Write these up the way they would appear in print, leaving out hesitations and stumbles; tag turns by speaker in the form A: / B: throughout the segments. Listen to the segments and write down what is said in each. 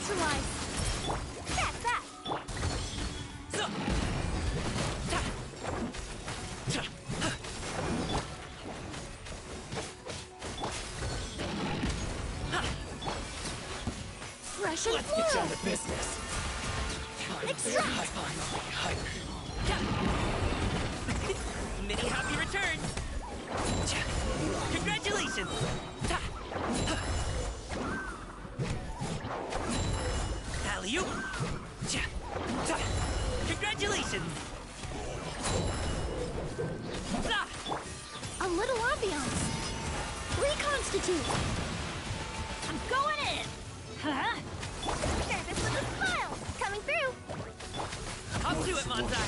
A: neutralize. That's that. Fresh and
B: Let's get down to business.
A: Extract.
C: Many happy returns. Congratulations. Alley-oop. Congratulations.
A: A little ambiance. Reconstitute. I'm going in. Huh? Service with a smile. Coming through.
C: Up to it, Monzai.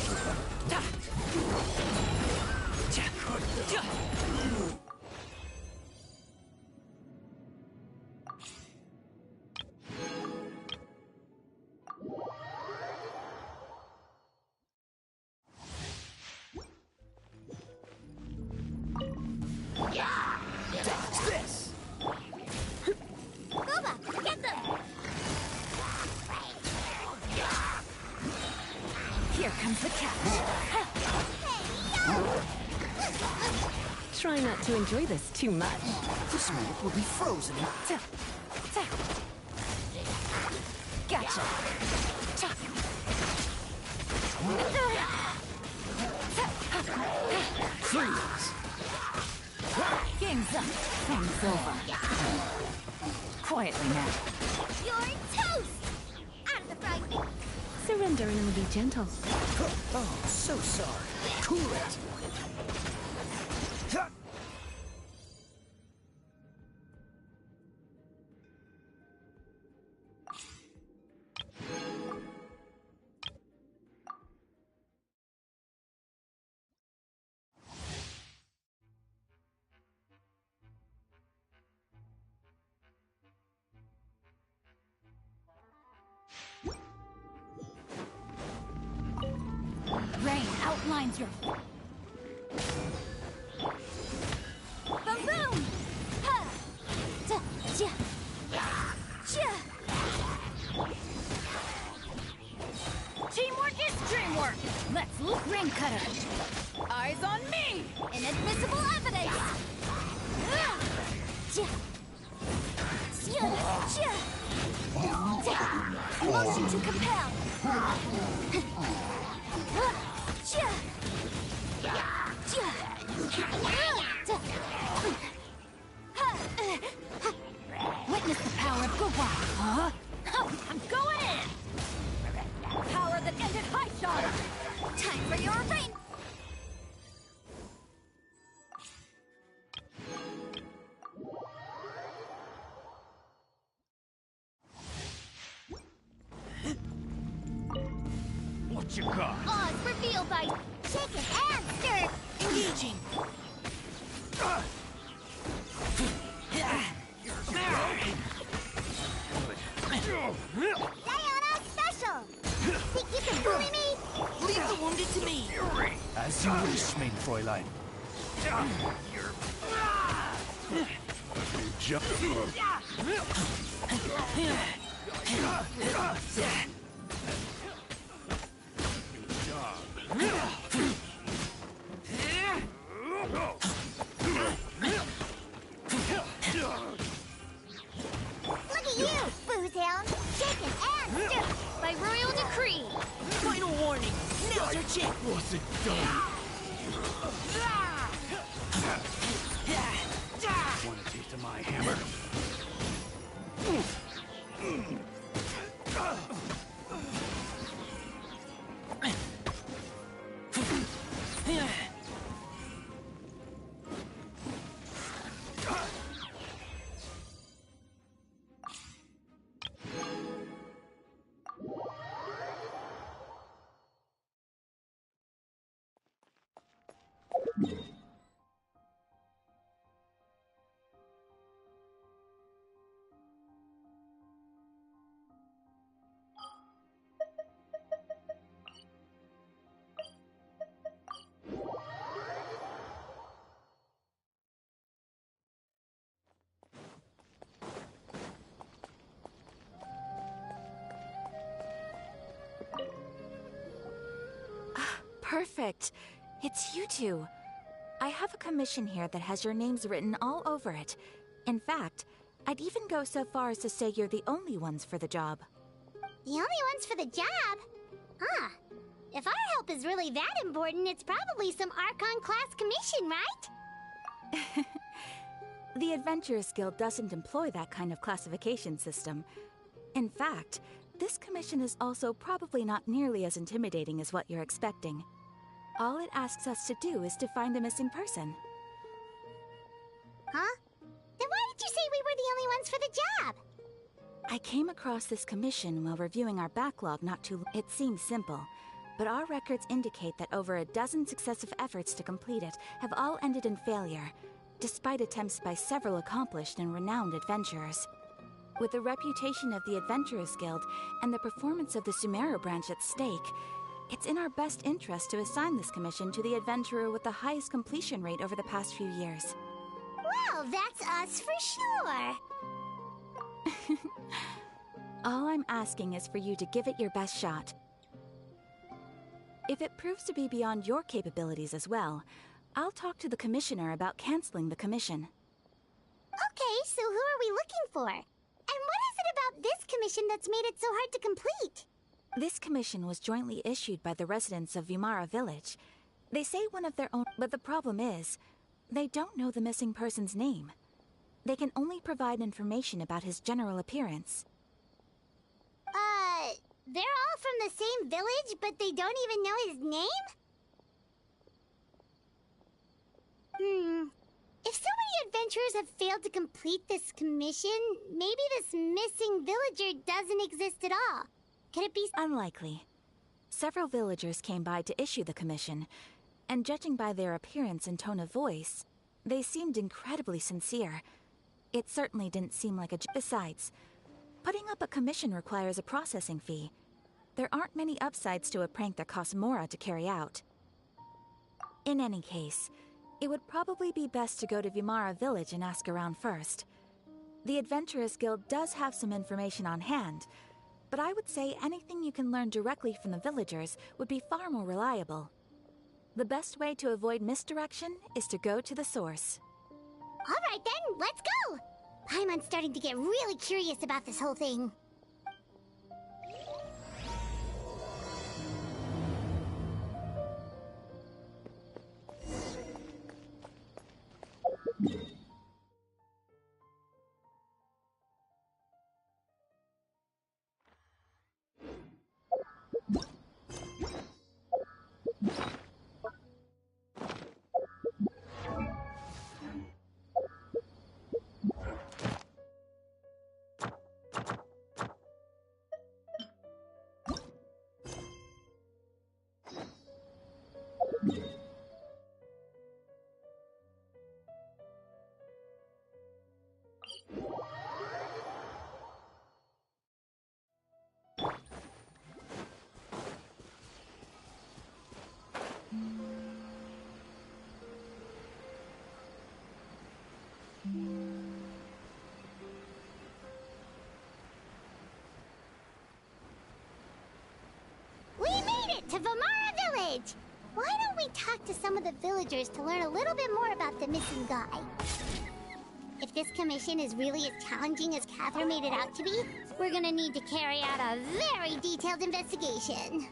B: Dodge this!
A: Boba, get them.
D: Here comes the catch. Try not to enjoy this too much.
B: This minute will be frozen in...
D: Gotcha.
B: Freeze!
D: Game's up. Game's over. Quietly now.
A: You're toast. Out of the frying pan.
D: Surrender and I'll be gentle.
B: Oh, so sorry. Cool it!
A: Rain outlines your... Boom boom! Ha! Da, ja. Ja. Teamwork is dreamwork! Let's look Rain Cutter! Eyes on me! Inadmissible evidence! Ja. Ja. Ja. Ja. Motion to compel! Witness the power of Gugwa! Huh? I'm going in! Power that ended High Shot! Time for your reign!
B: What you got?
A: Oz revealed by shaken and stirred! Engaging! Diana special! Think you can bully me?
C: Leave the wounded to me.
B: As you wish, mein Fräulein. Jump.
A: Look at you, Boozehound! Shaken and stirred by royal decree!
C: Final warning. Now's your chance.
B: Wasn't done. Want a taste of my hammer?
E: Perfect. It's you two. I have a commission here that has your names written all over it. In fact, I'd even go so far as to say you're the only ones for the job.
A: The only ones for the job? Huh. If our help is really that important, it's probably some Archon-class commission, right?
E: The Adventurers Guild doesn't employ that kind of classification system. In fact, this commission is also probably not nearly as intimidating as what you're expecting. All it asks us to do is to find a missing person.
A: Huh? Then why did you say we were the only ones for the job?
E: I came across this commission while reviewing our backlog not too long. It seems simple, but our records indicate that over a dozen successive efforts to complete it have all ended in failure, despite attempts by several accomplished and renowned adventurers. With the reputation of the Adventurers Guild and the performance of the Sumeru branch at stake, it's in our best interest to assign this commission to the adventurer with the highest completion rate over the past few years.
A: Well, that's us for sure.
E: All I'm asking is for you to give it your best shot. If it proves to be beyond your capabilities as well, I'll talk to the commissioner about canceling the commission.
A: Okay, so who are we looking for? And what is it about this commission that's made it so hard to complete?
E: This commission was jointly issued by the residents of Vimara Village. They say one of their own, but the problem is, they don't know the missing person's name. They can only provide information about his general appearance.
A: They're all from the same village, but they don't even know his name? If so many adventurers have failed to complete this commission, maybe this missing villager doesn't exist at all. Could it be—
E: Unlikely. Several villagers came by to issue the commission, and judging by their appearance and tone of voice, they seemed incredibly sincere. It certainly didn't seem like a— Besides, putting up a commission requires a processing fee. There aren't many upsides to a prank that costs Mora to carry out. In any case, it would probably be best to go to Vimara Village and ask around first. The Adventurers Guild does have some information on hand, but I would say anything you can learn directly from the villagers would be far more reliable. The best way to avoid misdirection is to go to the source.
A: All right then, let's go! Paimon's starting to get really curious about this whole thing. We made it to Vimara Village! Why don't we talk to some of the villagers to learn a little bit more about the missing guy? If this commission is really as challenging as Catherine made it out to be, we're gonna need to carry out a very detailed investigation.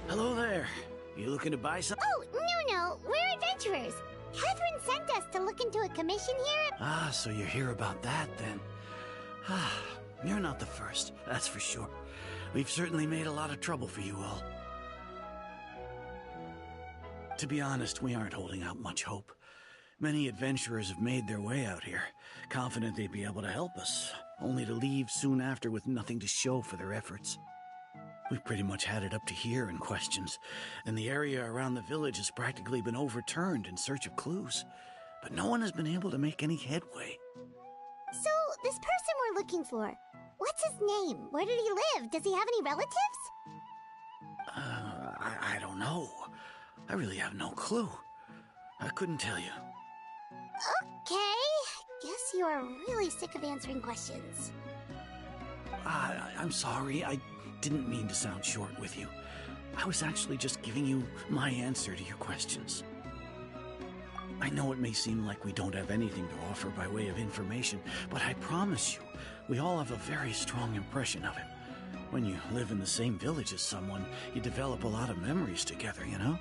B: Hello there. You looking to buy something?
A: Oh, no, we're adventurers. Catherine sent us to look into a commission here.
B: Ah, so you're here about that, then. Ah, you're not the first, that's for sure. We've certainly made a lot of trouble for you all. To be honest, we aren't holding out much hope. Many adventurers have made their way out here, confident they'd be able to help us. only to leave soon after with nothing to show for their efforts. We've pretty much had it up to here in questions, and the area around the village has practically been overturned in search of clues, but no one has been able to make any headway.
A: So, this person we're looking for, what's his name? Where did he live? Does he have any relatives?
B: I don't know. I really have no clue. I couldn't tell you.
A: Okay, guess you are really sick of answering questions.
B: I'm sorry, I didn't mean to sound short with you. I was actually just giving you my answer to your questions. I know it may seem like we don't have anything to offer by way of information, but I promise you, we all have a very strong impression of him. When you live in the same village as someone, you develop a lot of memories together, you know?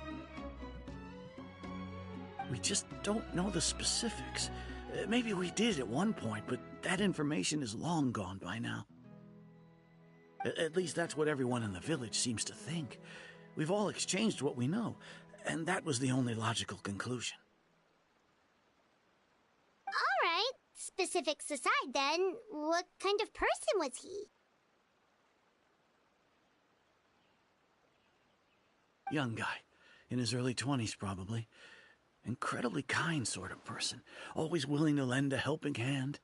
B: We just don't know the specifics. Maybe we did at one point, but that information is long gone by now. At least that's what everyone in the village seems to think. We've all exchanged what we know, and that was the only logical conclusion.
A: All right, specifics aside then, what kind of person was he?
B: Young guy, in his early 20s probably. Incredibly kind sort of person, always willing to lend a helping hand.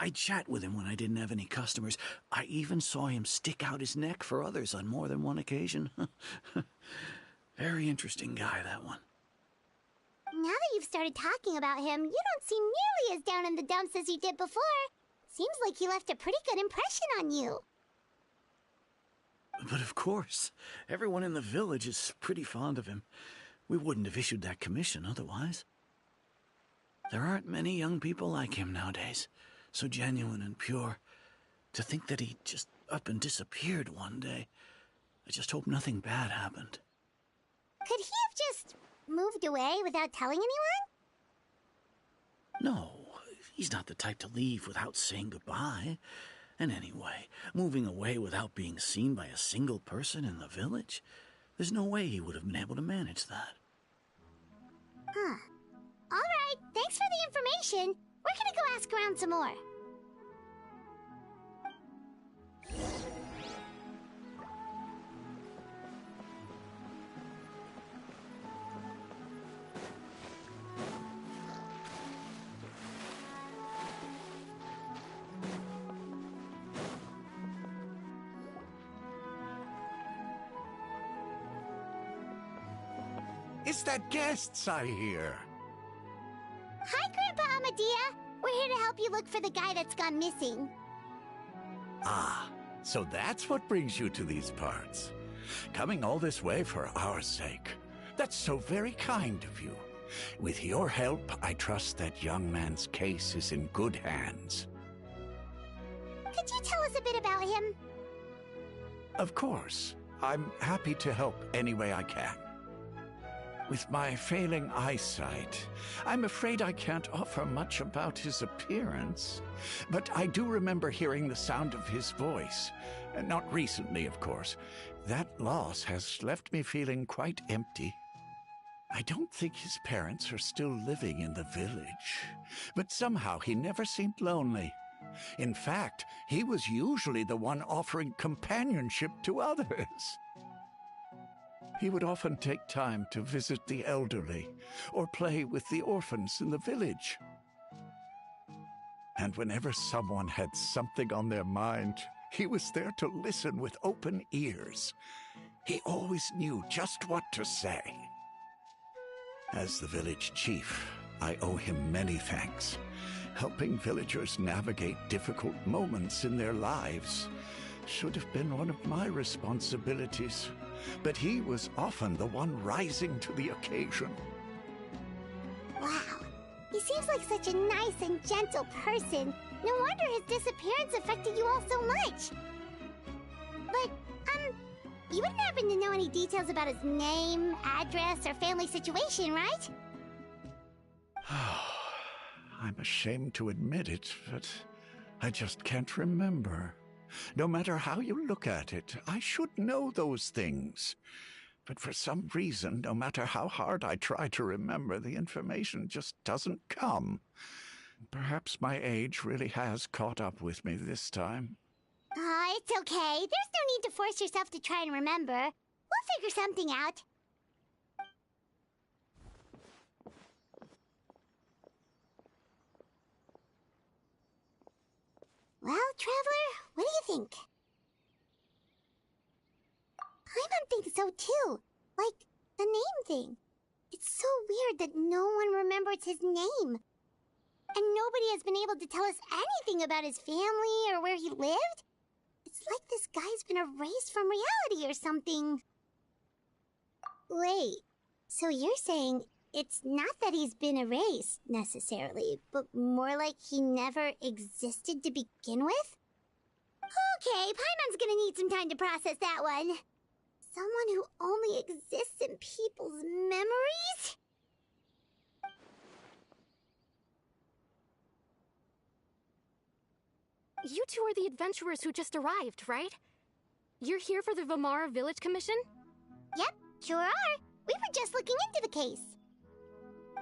B: I'd chat with him when I didn't have any customers. I even saw him stick out his neck for others on more than one occasion. Very interesting guy, that one.
A: Now that you've started talking about him, you don't seem nearly as down in the dumps as you did before. Seems like he left a pretty good impression on you.
B: But of course, everyone in the village is pretty fond of him. We wouldn't have issued that commission otherwise. There aren't many young people like him nowadays, so genuine and pure. To think that he just up and disappeared one day. I just hope nothing bad happened.
A: Could he have just moved away without telling anyone?
B: No, he's not the type to leave without saying goodbye. And anyway, moving away without being seen by a single person in the village, there's no way he would have been able to manage that.
A: Huh. All right, thanks for the information. We're gonna go ask around some more.
F: Is that guests I hear?
A: Hi, Grandpa Amadea. We're here to help you look for the guy that's gone missing.
F: Ah, so that's what brings you to these parts. Coming all this way for our sake. That's so very kind of you. With your help, I trust that young man's case is in good hands.
A: Could you tell us a bit about him?
F: Of course. I'm happy to help any way I can. With my failing eyesight, I'm afraid I can't offer much about his appearance. But I do remember hearing the sound of his voice. Not recently, of course. That loss has left me feeling quite empty. I don't think his parents are still living in the village. But somehow he never seemed lonely. In fact, he was usually the one offering companionship to others. He would often take time to visit the elderly or play with the orphans in the village. And whenever someone had something on their mind, he was there to listen with open ears. He always knew just what to say. As the village chief, I owe him many thanks. Helping villagers navigate difficult moments in their lives should have been one of my responsibilities. But he was often the one rising to the occasion.
A: Wow. He seems like such a nice and gentle person. No wonder his disappearance affected you all so much. But, you wouldn't happen to know any details about his name, address, or family situation, right?
F: I'm ashamed to admit it, but I just can't remember. No matter how you look at it, I should know those things. But for some reason, no matter how hard I try to remember, the information just doesn't come. Perhaps my age really has caught up with me this time.
A: It's okay. There's no need to force yourself to try and remember. We'll figure something out. Well, Traveler, what do you think? Paimon thinks so too. Like, the name thing. It's so weird that no one remembers his name. And nobody has been able to tell us anything about his family or where he lived. It's like this guy's been erased from reality or something. Wait, so you're saying it's not that he's been erased, necessarily, but more like he never existed to begin with? Okay, Paimon's gonna need some time to process that one. Someone who only exists in people's memories?
G: You two are the adventurers who just arrived, right? You're here for the Vamara Village Commission?
A: Yep, sure are. We were just looking into the case.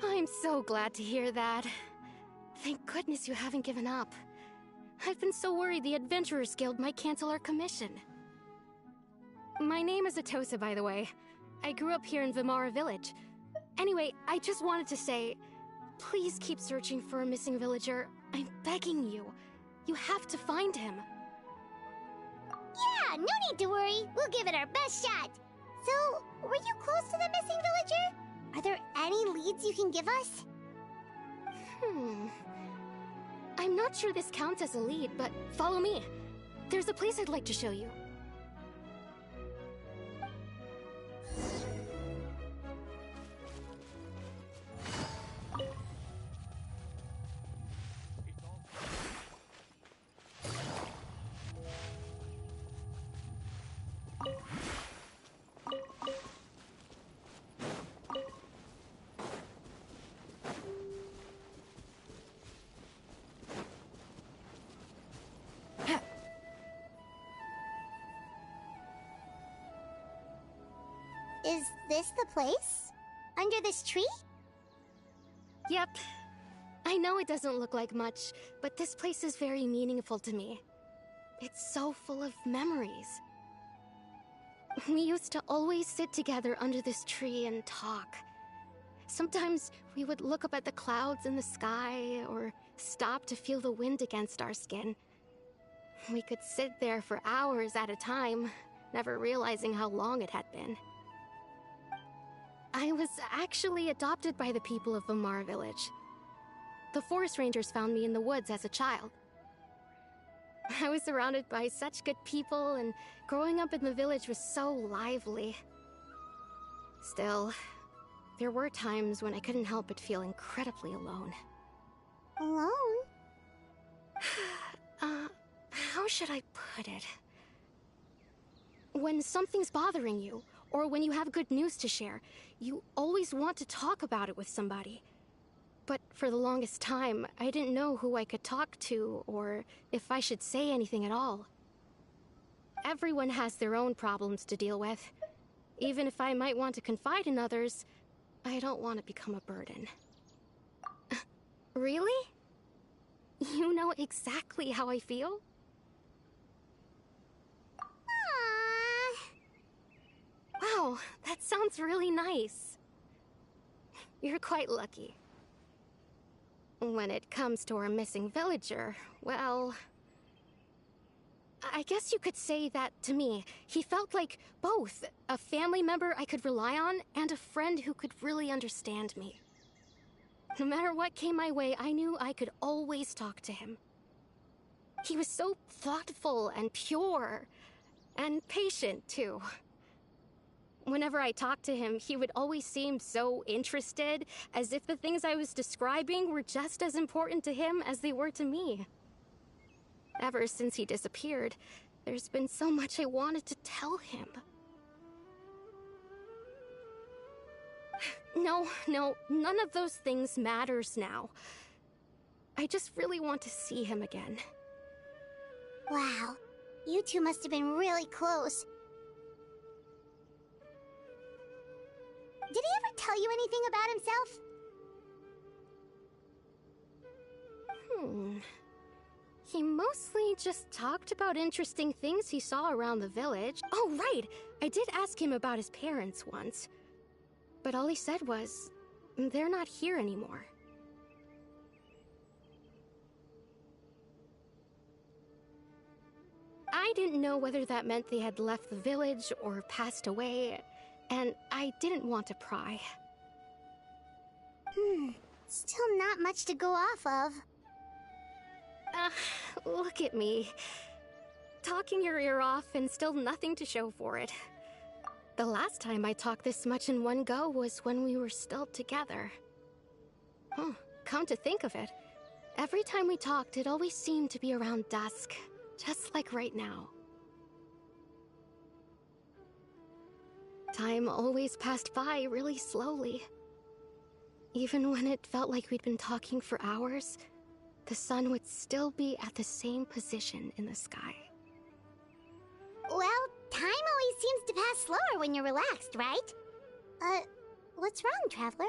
G: I'm so glad to hear that. Thank goodness you haven't given up. I've been so worried the Adventurers Guild might cancel our commission. My name is Atosa, by the way. I grew up here in Vamara Village. Anyway, I just wanted to say, please keep searching for a missing villager. I'm begging you. You have to find him.
A: Yeah, no need to worry. We'll give it our best shot. So, were you close to the missing villager? Are there any leads you can give us?
G: I'm not sure this counts as a lead, but follow me. There's a place I'd like to show you.
A: Is this the place? Under this tree?
G: Yep. I know it doesn't look like much, but this place is very meaningful to me. It's so full of memories. We used to always sit together under this tree and talk. Sometimes we would look up at the clouds in the sky, or stop to feel the wind against our skin. We could sit there for hours at a time, never realizing how long it had been. I was actually adopted by the people of Vamara Village. The forest rangers found me in the woods as a child. I was surrounded by such good people, and growing up in the village was so lively. Still, there were times when I couldn't help but feel incredibly alone.
A: Alone?
G: How should I put it? When something's bothering you, or when you have good news to share, you always want to talk about it with somebody. But for the longest time, I didn't know who I could talk to, or if I should say anything at all. Everyone has their own problems to deal with. Even if I might want to confide in others, I don't want to become a burden. Really? You know exactly how I feel? Wow, that sounds really nice. You're quite lucky. When it comes to our missing villager, well, I guess you could say that to me. He felt like both a family member I could rely on and a friend who could really understand me. No matter what came my way, I knew I could always talk to him. He was so thoughtful and pure, and patient too. Whenever I talked to him, he would always seem so interested, as if the things I was describing were just as important to him as they were to me. Ever since he disappeared, there's been so much I wanted to tell him. No, none of those things matters now. I just really want to see him again.
A: Wow, you two must have been really close. Did he ever tell you anything about himself?
G: He mostly just talked about interesting things he saw around the village. Oh, right! I did ask him about his parents once. But all he said was, they're not here anymore. I didn't know whether that meant they had left the village or passed away, and I didn't want to pry.
A: Still not much to go off of.
G: Look at me. Talking your ear off and still nothing to show for it. The last time I talked this much in one go was when we were still together. Come to think of it, every time we talked, it always seemed to be around dusk, just like right now. Time always passed by really slowly. Even when it felt like we'd been talking for hours, the sun would still be at the same position in the sky.
A: Well, time always seems to pass slower when you're relaxed, right? What's wrong, Traveler?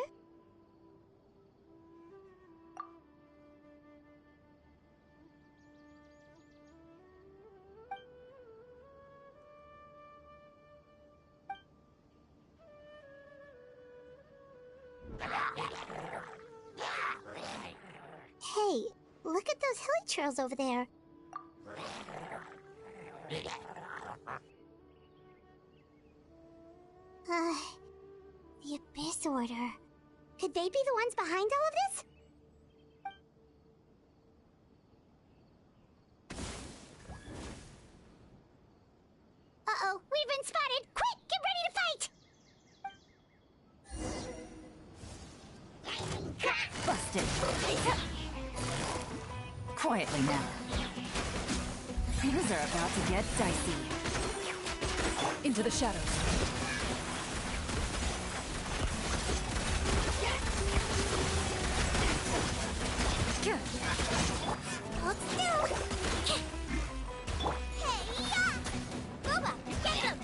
A: Hey, look at those hilly trails over there. The Abyss Order. Could they be the ones behind all of this? Uh-oh, we've been spotted! Quick, get ready to fight!
D: Busted. Quietly now. Things are about to get dicey. Into the shadows.
A: Hold still! Hey-ya! Boba, get him!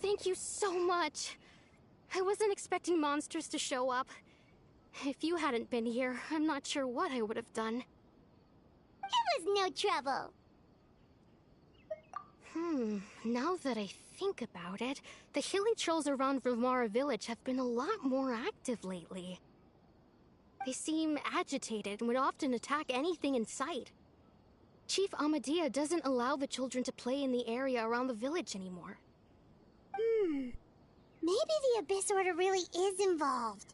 G: Thank you so much. I wasn't expecting monsters to show up. If you hadn't been here, I'm not sure what I would have done.
A: It was no trouble.
G: Now that I think about it, the hilly trolls around Vimara village have been a lot more active lately. They seem agitated and would often attack anything in sight. Chief Amadea doesn't allow the children to play in the area around the village anymore.
A: Maybe the Abyss Order really is involved.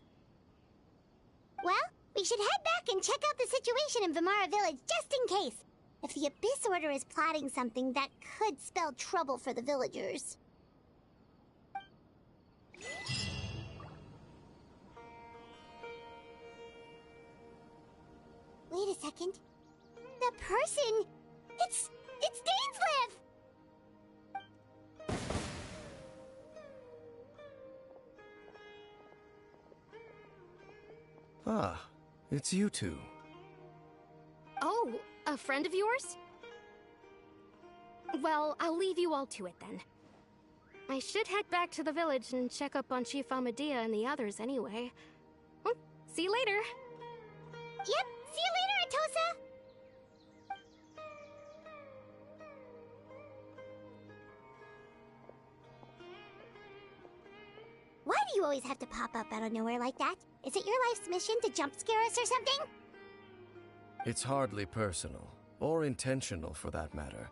A: Well, we should head back and check out the situation in Vimara village just in case. If the Abyss Order is plotting something, that could spell trouble for the villagers. Wait a second. The person... It's Dainsleif!
H: Ah, it's you two.
G: Oh, a friend of yours? Well, I'll leave you all to it then. I should head back to the village and check up on Chief Amadea and the others anyway. Well, see you later.
A: Yep, see you later, Atosa! Why do you always have to pop up out of nowhere like that? Is it your life's mission to jump scare us or something?
H: It's hardly personal, or intentional for that matter.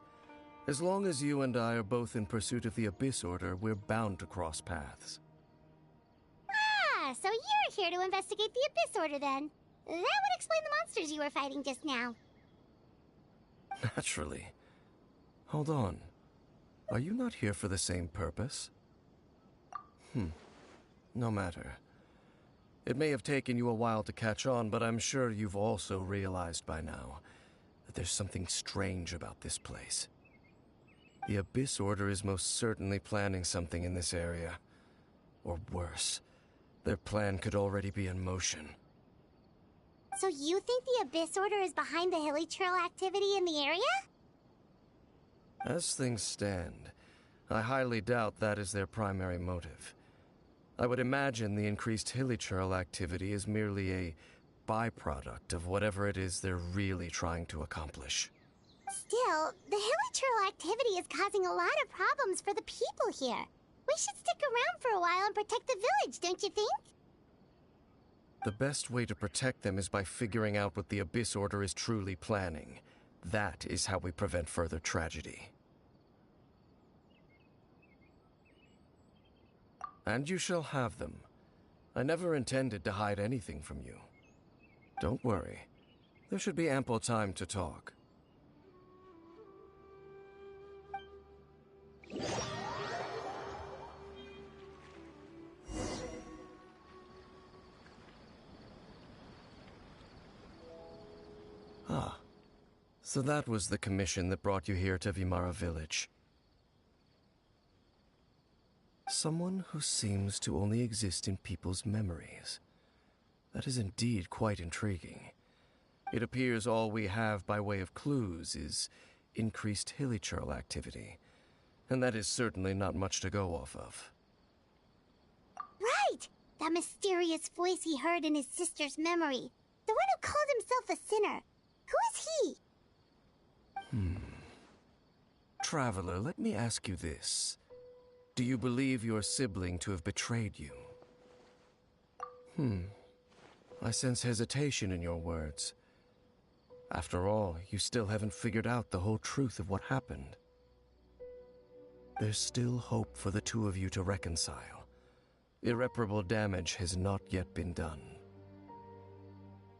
H: As long as you and I are both in pursuit of the Abyss Order, we're bound to cross paths.
A: Ah, so you're here to investigate the Abyss Order then. That would explain the monsters you were fighting just now.
H: Naturally. Hold on. Are you not here for the same purpose? No matter. It may have taken you a while to catch on, but I'm sure you've also realized by now that there's something strange about this place. The Abyss Order is most certainly planning something in this area. Or worse, their plan could already be in motion.
A: So you think the Abyss Order is behind the hilly trail activity in the area?
H: As things stand, I highly doubt that is their primary motive. I would imagine the increased hilichurl activity is merely a byproduct of whatever it is they're really trying to accomplish.
A: Still, the hilichurl activity is causing a lot of problems for the people here. We should stick around for a while and protect the village, don't you think?
H: The best way to protect them is by figuring out what the Abyss Order is truly planning. That is how we prevent further tragedy. And you shall have them. I never intended to hide anything from you. Don't worry. There should be ample time to talk. Ah, so that was the commission that brought you here to Vimara Village. Someone who seems to only exist in people's memories. That is indeed quite intriguing. It appears all we have by way of clues is increased hilichurl activity, and that is certainly not much to go off of.
A: Right! That mysterious voice he heard in his sister's memory. The one who called himself a sinner. Who is he?
H: Traveler, let me ask you this. Do you believe your sibling to have betrayed you? I sense hesitation in your words. After all, you still haven't figured out the whole truth of what happened. There's still hope for the two of you to reconcile. Irreparable damage has not yet been done.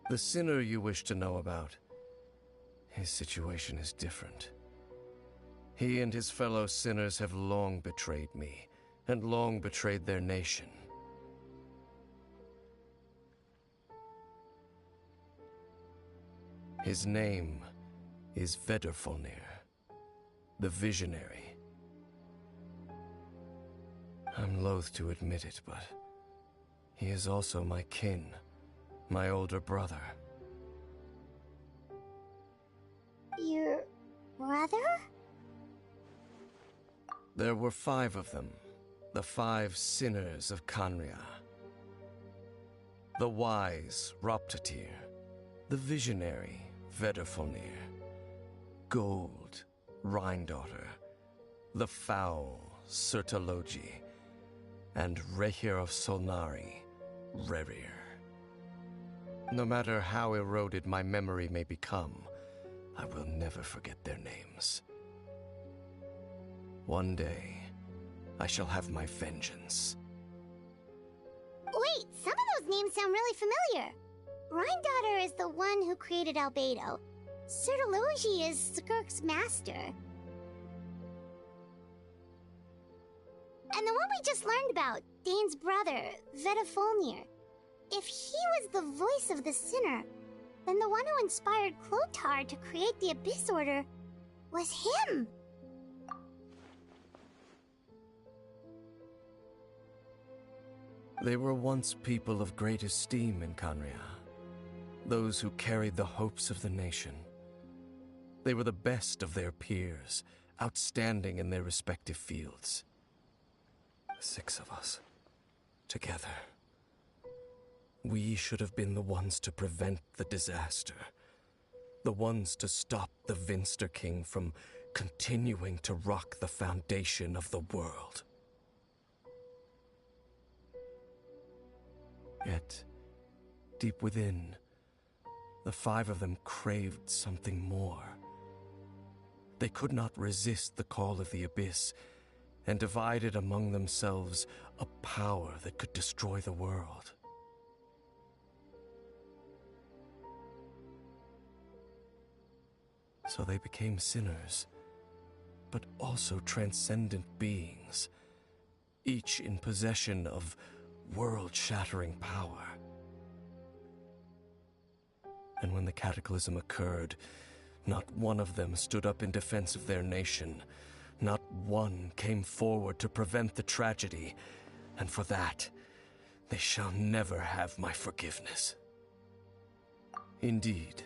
H: The sinner you wish to know about, his situation is different. He and his fellow sinners have long betrayed me, and long betrayed their nation. His name is Vedrfolnir, the Visionary. I'm loath to admit it, but he is also my kin, my older brother.
A: Your brother?
H: There were 5 of them, the 5 sinners of Khaenri'ah. The wise, Roptatyr, the visionary, Vedrfolnir, Gold, Rhine-daughter, the foul, Sertologi, and Rehir of Solnari, Rerir. No matter how eroded my memory may become, I will never forget their names. One day, I shall have my vengeance.
A: Wait, some of those names sound really familiar. Rhine-daughter is the one who created Albedo. Sertologi is Skirk's master. And the one we just learned about, Dane's brother, Vedrfolnir. If he was the voice of the sinner, then the one who inspired Clothar to create the Abyss Order was him.
H: They were once people of great esteem in Khaenri'ah, those who carried the hopes of the nation. They were the best of their peers, outstanding in their respective fields. 6 of us, together. We should have been the ones to prevent the disaster. The ones to stop the Vinster King from continuing to rock the foundation of the world. Yet, deep within, the 5 of them craved something more. They could not resist the call of the Abyss, and divided among themselves a power that could destroy the world. So they became sinners, but also transcendent beings, each in possession of world-shattering power. And when the cataclysm occurred, not one of them stood up in defense of their nation. Not one came forward to prevent the tragedy, and for that, they shall never have my forgiveness. Indeed,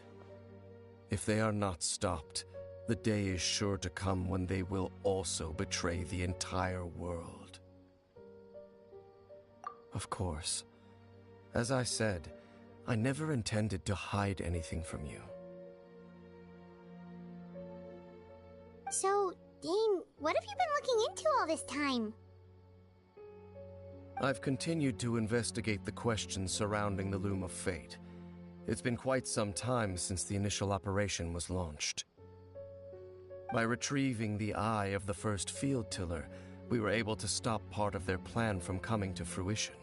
H: if they are not stopped, The day is sure to come when they will also betray the entire world. Of course, as I said, I never intended to hide anything from you.
A: So, Dane, what have you been looking into all this time?
H: I've continued to investigate the questions surrounding the Loom of Fate. It's been quite some time since the initial operation was launched. By retrieving the eye of the first field tiller, we were able to stop part of their plan from coming to fruition.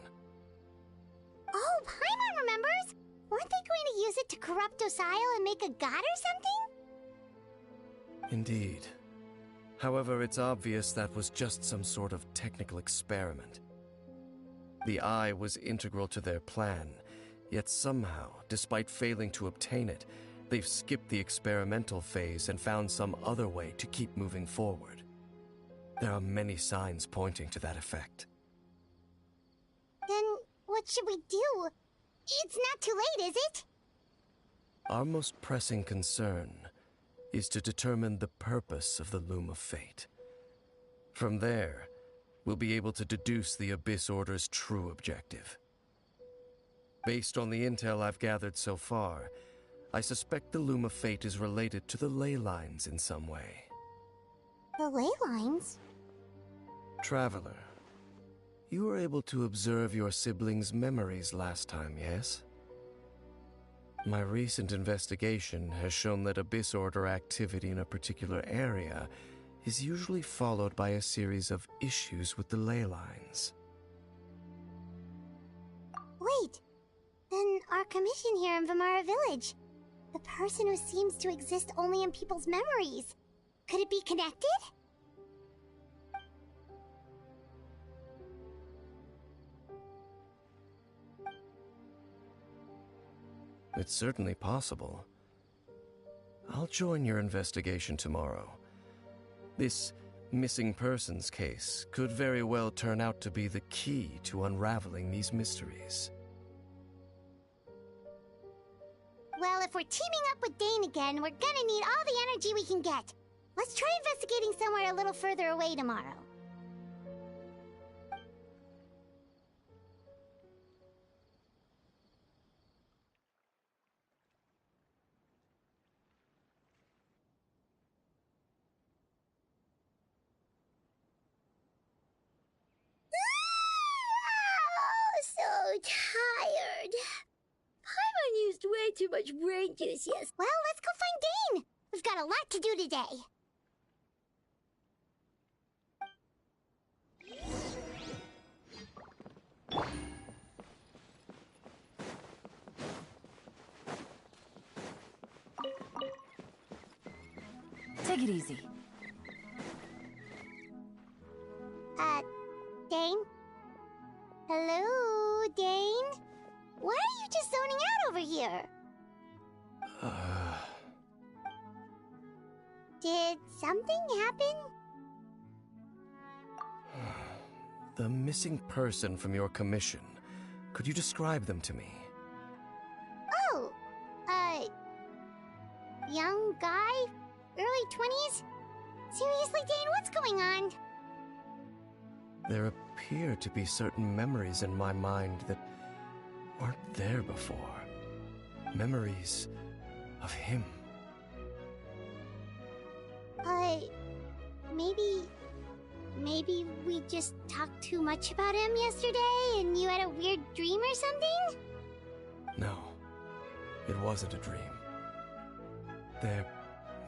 A: Oh, Paimon remembers! Weren't they going to use it to corrupt Osile and make a god or something?
H: Indeed. However, it's obvious that was just some sort of technical experiment. The eye was integral to their plan, yet somehow, despite failing to obtain it, they've skipped the experimental phase and found some other way to keep moving forward. There are many signs pointing to that effect.
A: Then what should we do? It's not too late, is it?
H: Our most pressing concern is to determine the purpose of the Loom of Fate. From there, we'll be able to deduce the Abyss Order's true objective. Based on the intel I've gathered so far, I suspect the Loom of Fate is related to the ley lines in some way.
A: The ley lines?
H: Traveler, you were able to observe your siblings' memories last time, yes? My recent investigation has shown that Abyss Order activity in a particular area is usually followed by a series of issues with the ley lines.
A: Wait, then our commission here in Vamara Village, the person who seems to exist only in people's memories, could it be connected?
H: It's certainly possible. I'll join your investigation tomorrow. This missing persons case could very well turn out to be the key to unraveling these mysteries.
A: Well, if we're teaming up with Dane again, we're gonna need all the energy we can get. Let's try investigating somewhere a little further away tomorrow. So tired. Paimon used way too much brain juice yesterday. Well, let's go find Dane. We've got a lot to do today.
D: Take it easy.
A: Dane? Hello, Dane? Why are you just zoning out over here? Did something happen?
H: The missing person from your commission. Could you describe them to me?
A: Oh, young guy? Early 20s? Seriously, Dane, what's going on?
H: There appear to be certain memories in my mind that weren't there before. Memories of him.
A: Maybe we just talked too much about him yesterday and you had a weird dream or something?
H: No, it wasn't a dream. They're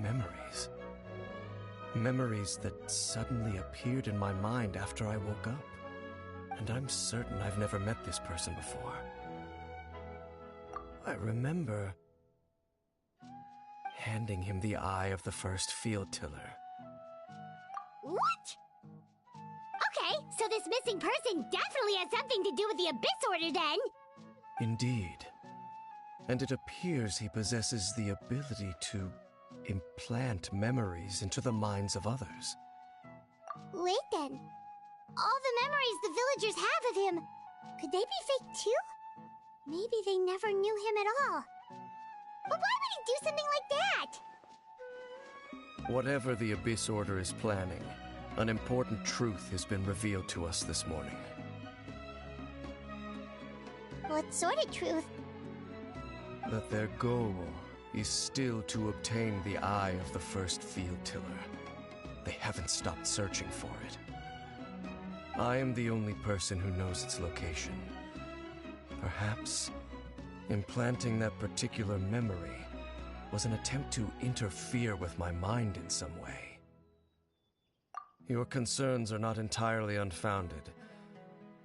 H: memories. Memories that suddenly appeared in my mind after I woke up. And I'm certain I've never met this person before. I remember handing him the eye of the first field tiller.
A: What? Okay, so this missing person definitely has something to do with the Abyss Order then!
H: Indeed. And it appears he possesses the ability to implant memories into the minds of others.
A: Wait then. All the memories the villagers have of him, could they be fake too? Maybe they never knew him at all. But why would he do something like that?
H: Whatever the Abyss Order is planning, an important truth has been revealed to us this morning.
A: What sort of truth?
H: That their goal is still to obtain the eye of the first field tiller. They haven't stopped searching for it. I am the only person who knows its location. Perhaps implanting that particular memory was an attempt to interfere with my mind in some way. Your concerns are not entirely unfounded.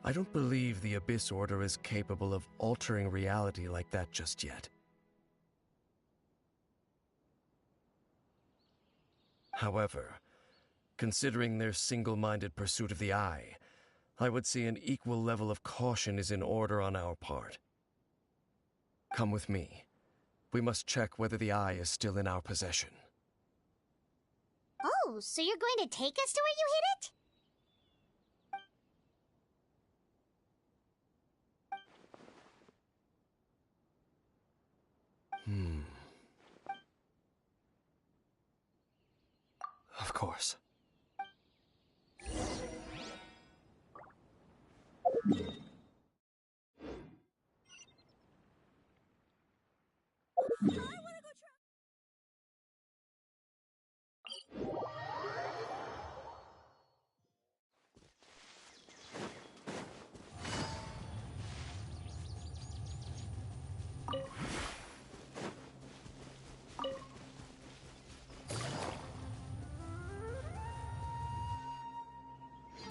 H: I don't believe the Abyss Order is capable of altering reality like that just yet. However, considering their single-minded pursuit of the Eye, I would say an equal level of caution is in order on our part. Come with me. We must check whether the Eye is still in our possession.
A: Oh, so you're going to take us to where you hid it?
H: Of course.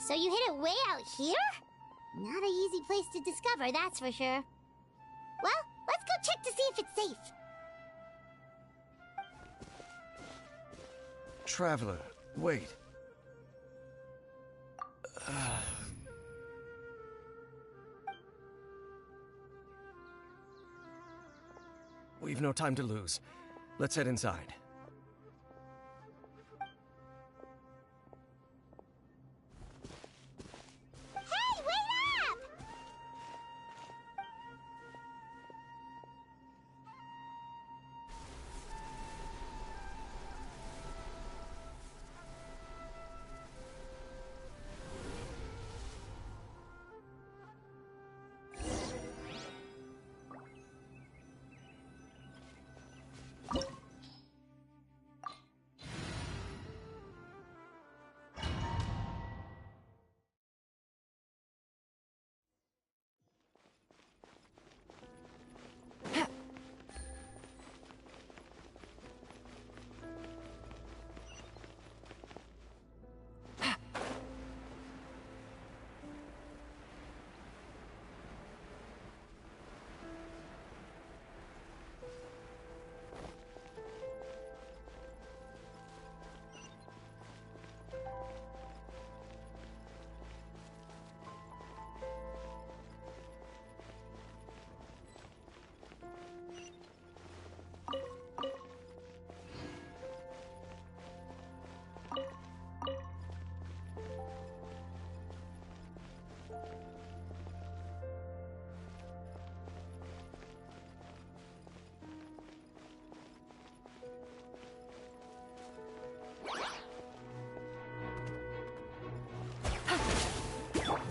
A: So you hid it way out here? Not an easy place to discover, that's for sure. Well, let's go check to see if it's safe.
H: Traveler, wait. We've no time to lose. Let's head inside.
A: Hey, wait up!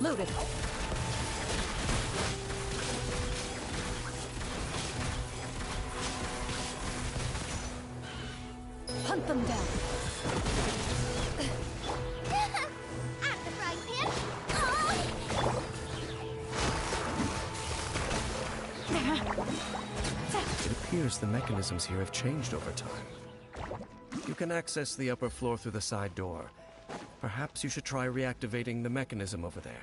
D: Loaded. Hunt them down.
A: Out of the frying pan! Oh!
H: It appears the mechanisms here have changed over time. You can access the upper floor through the side door. Perhaps you should try reactivating the mechanism over there.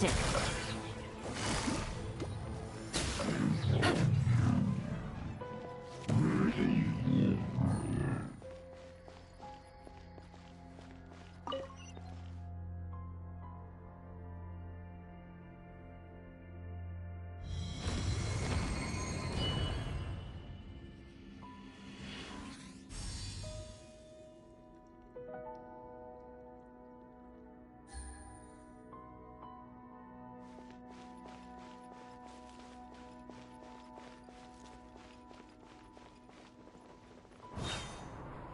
D: Busted.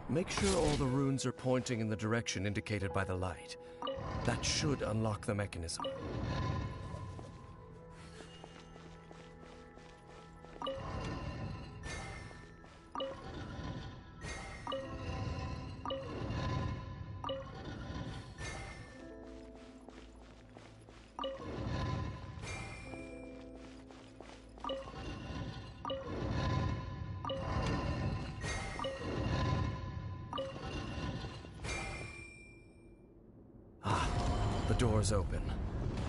H: Make sure all the runes are pointing in the direction indicated by the light. That should unlock the mechanism. The door's open.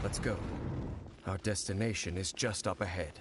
H: Let's go. Our destination is just up ahead.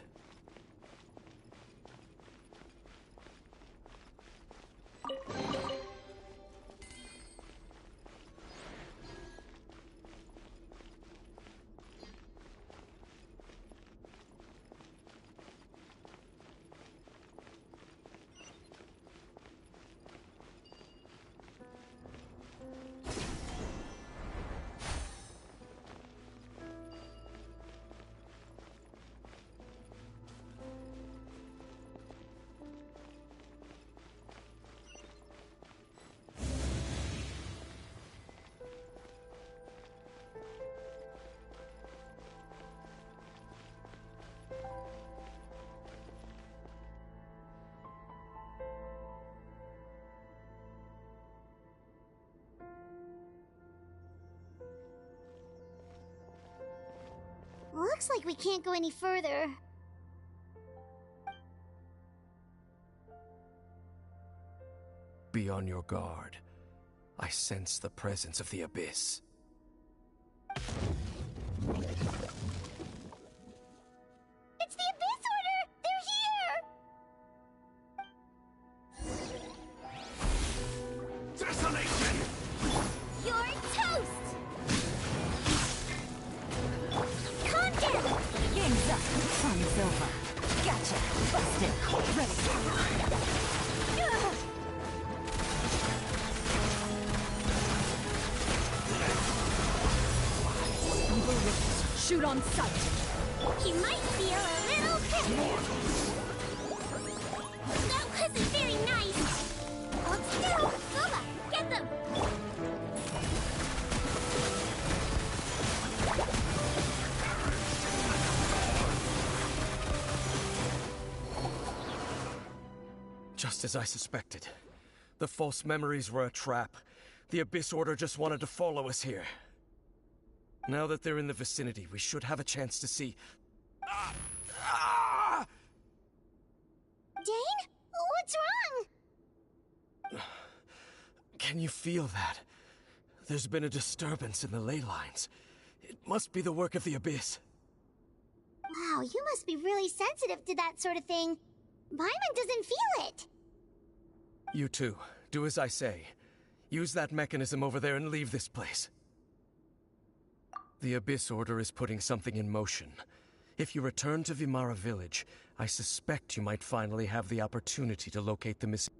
A: Looks like we can't go any further.
H: Be on your guard. I sense the presence of the Abyss.
A: It's the Abyss Order! They're here!
F: Desolation!
A: You're toast! Calm down!
D: Game's up. Fun's over. Gotcha. Busted. Ready. Shoot on sight.
A: He might feel a little prickly. That wasn't very nice. Hold still. Soma, get them.
H: Just as I suspected. The false memories were a trap. The Abyss Order just wanted to follow us here. Now that they're in the vicinity, we should have a chance to see...
A: Dane? What's wrong?
H: Can you feel that? There's been a disturbance in the ley lines. It must be the work of the Abyss.
A: Wow, you must be really sensitive to that sort of thing. Paimon doesn't feel it.
H: You too. Do as I say. Use that mechanism over there and leave this place. The Abyss Order is putting something in motion. If you return to Vimara Village, I suspect you might finally have the opportunity to locate the missing...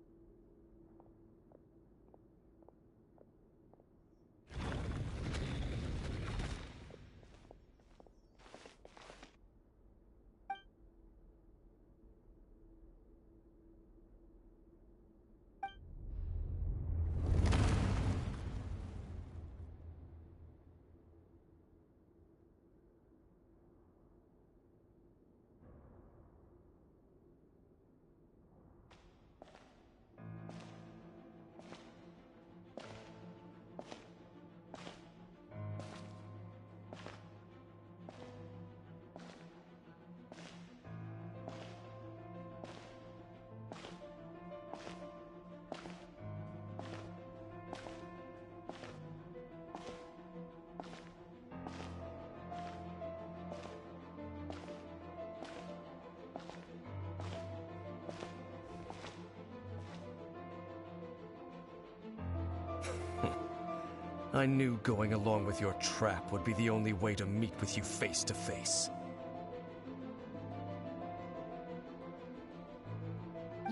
H: I knew going along with your trap would be the only way to meet with you face to face.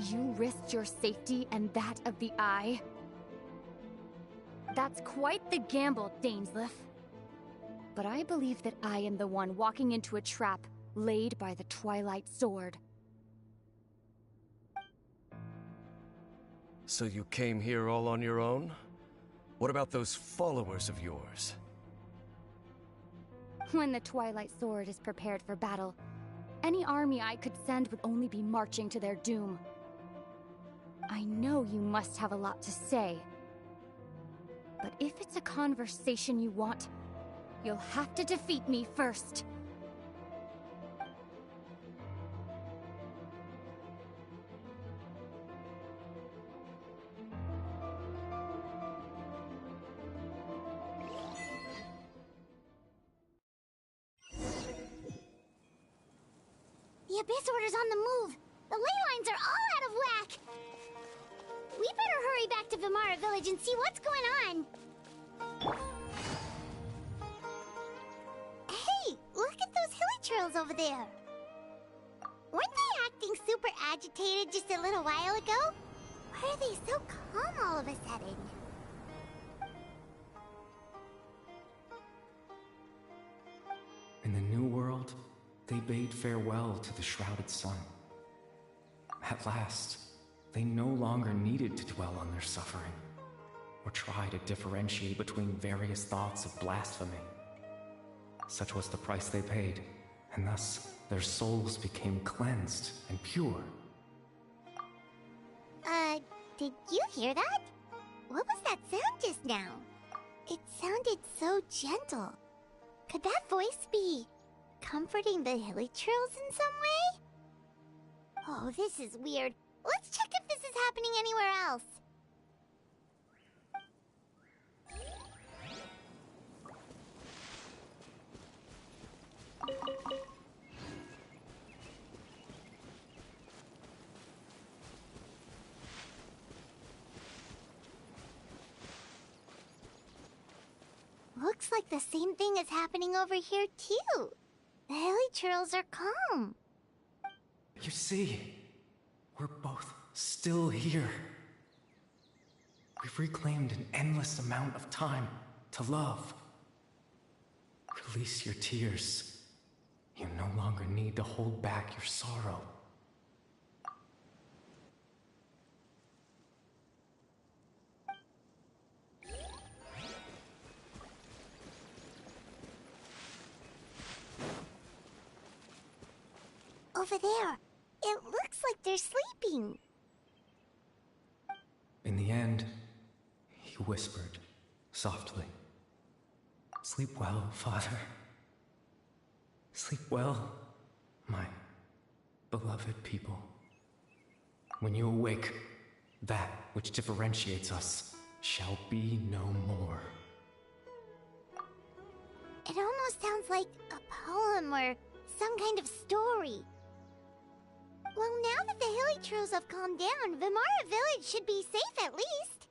I: You risked your safety and that of the Eye? That's quite the gamble, Dainsleif. But I believe that I am the one walking into a trap laid by the Twilight Sword.
H: So you came here all on your own? What about those followers of yours?
I: When the Twilight Sword is prepared for battle, any army I could send would only be marching to their doom. I know you must have a lot to say. But if it's a conversation you want, you'll have to defeat me first.
A: The Abyss Order's on the move. The ley lines are all out of whack. We better hurry back to Vimara Village and see what's going on. Hey, look at those hilly trails over there. Weren't they acting super agitated just a little while ago? Why are they so calm all of a sudden?
J: In the New World, they bade farewell to the shrouded sun. At last, they no longer needed to dwell on their suffering, or try to differentiate between various thoughts of blasphemy. Such was the price they paid, and thus their souls became cleansed and pure.
A: Did you hear that? What was that sound just now? It sounded so gentle. Could that voice be comforting the hilly trails in some way? Oh, this is weird. Let's check if this is happening anywhere else. Looks like the same thing is happening over here, too. The hilly trails are calm.
J: You see, we're both still here. We've reclaimed an endless amount of time to love. Release your tears. You no longer need to hold back your sorrow.
A: Over there. It looks like they're sleeping.
J: In the end, he whispered, softly. Sleep well, Father. Sleep well, my beloved people. When you awake, that which differentiates us shall be no more.
A: It almost sounds like a poem or some kind of story. Well, now that the hilly trails have calmed down, Vimara Village should be safe at least.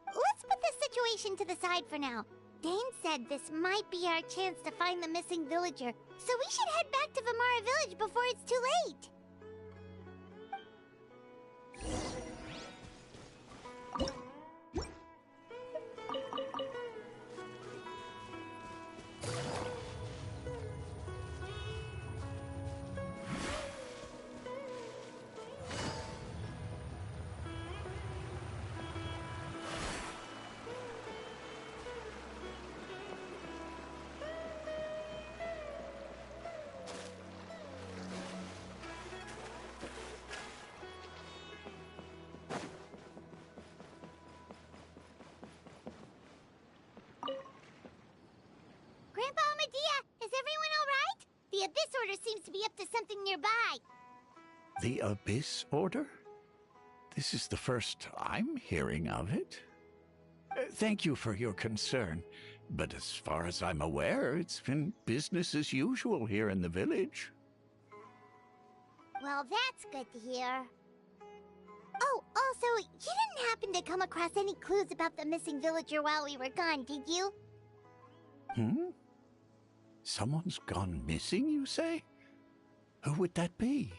A: Let's put this situation to the side for now. Dane said this might be our chance to find the missing villager, so we should head back to Vimara Village before it's too late. Grandpa Medea, is everyone all right? The Abyss Order seems to be up to something nearby.
F: The Abyss Order? This is the first I'm hearing of it. Thank you for your concern, but as far as I'm aware, it's been business as usual here in the village.
A: Well, that's good to hear. Oh, also, you didn't happen to come across any clues about the missing villager while we were gone, did you?
F: Someone's gone missing, you say? Who would that be?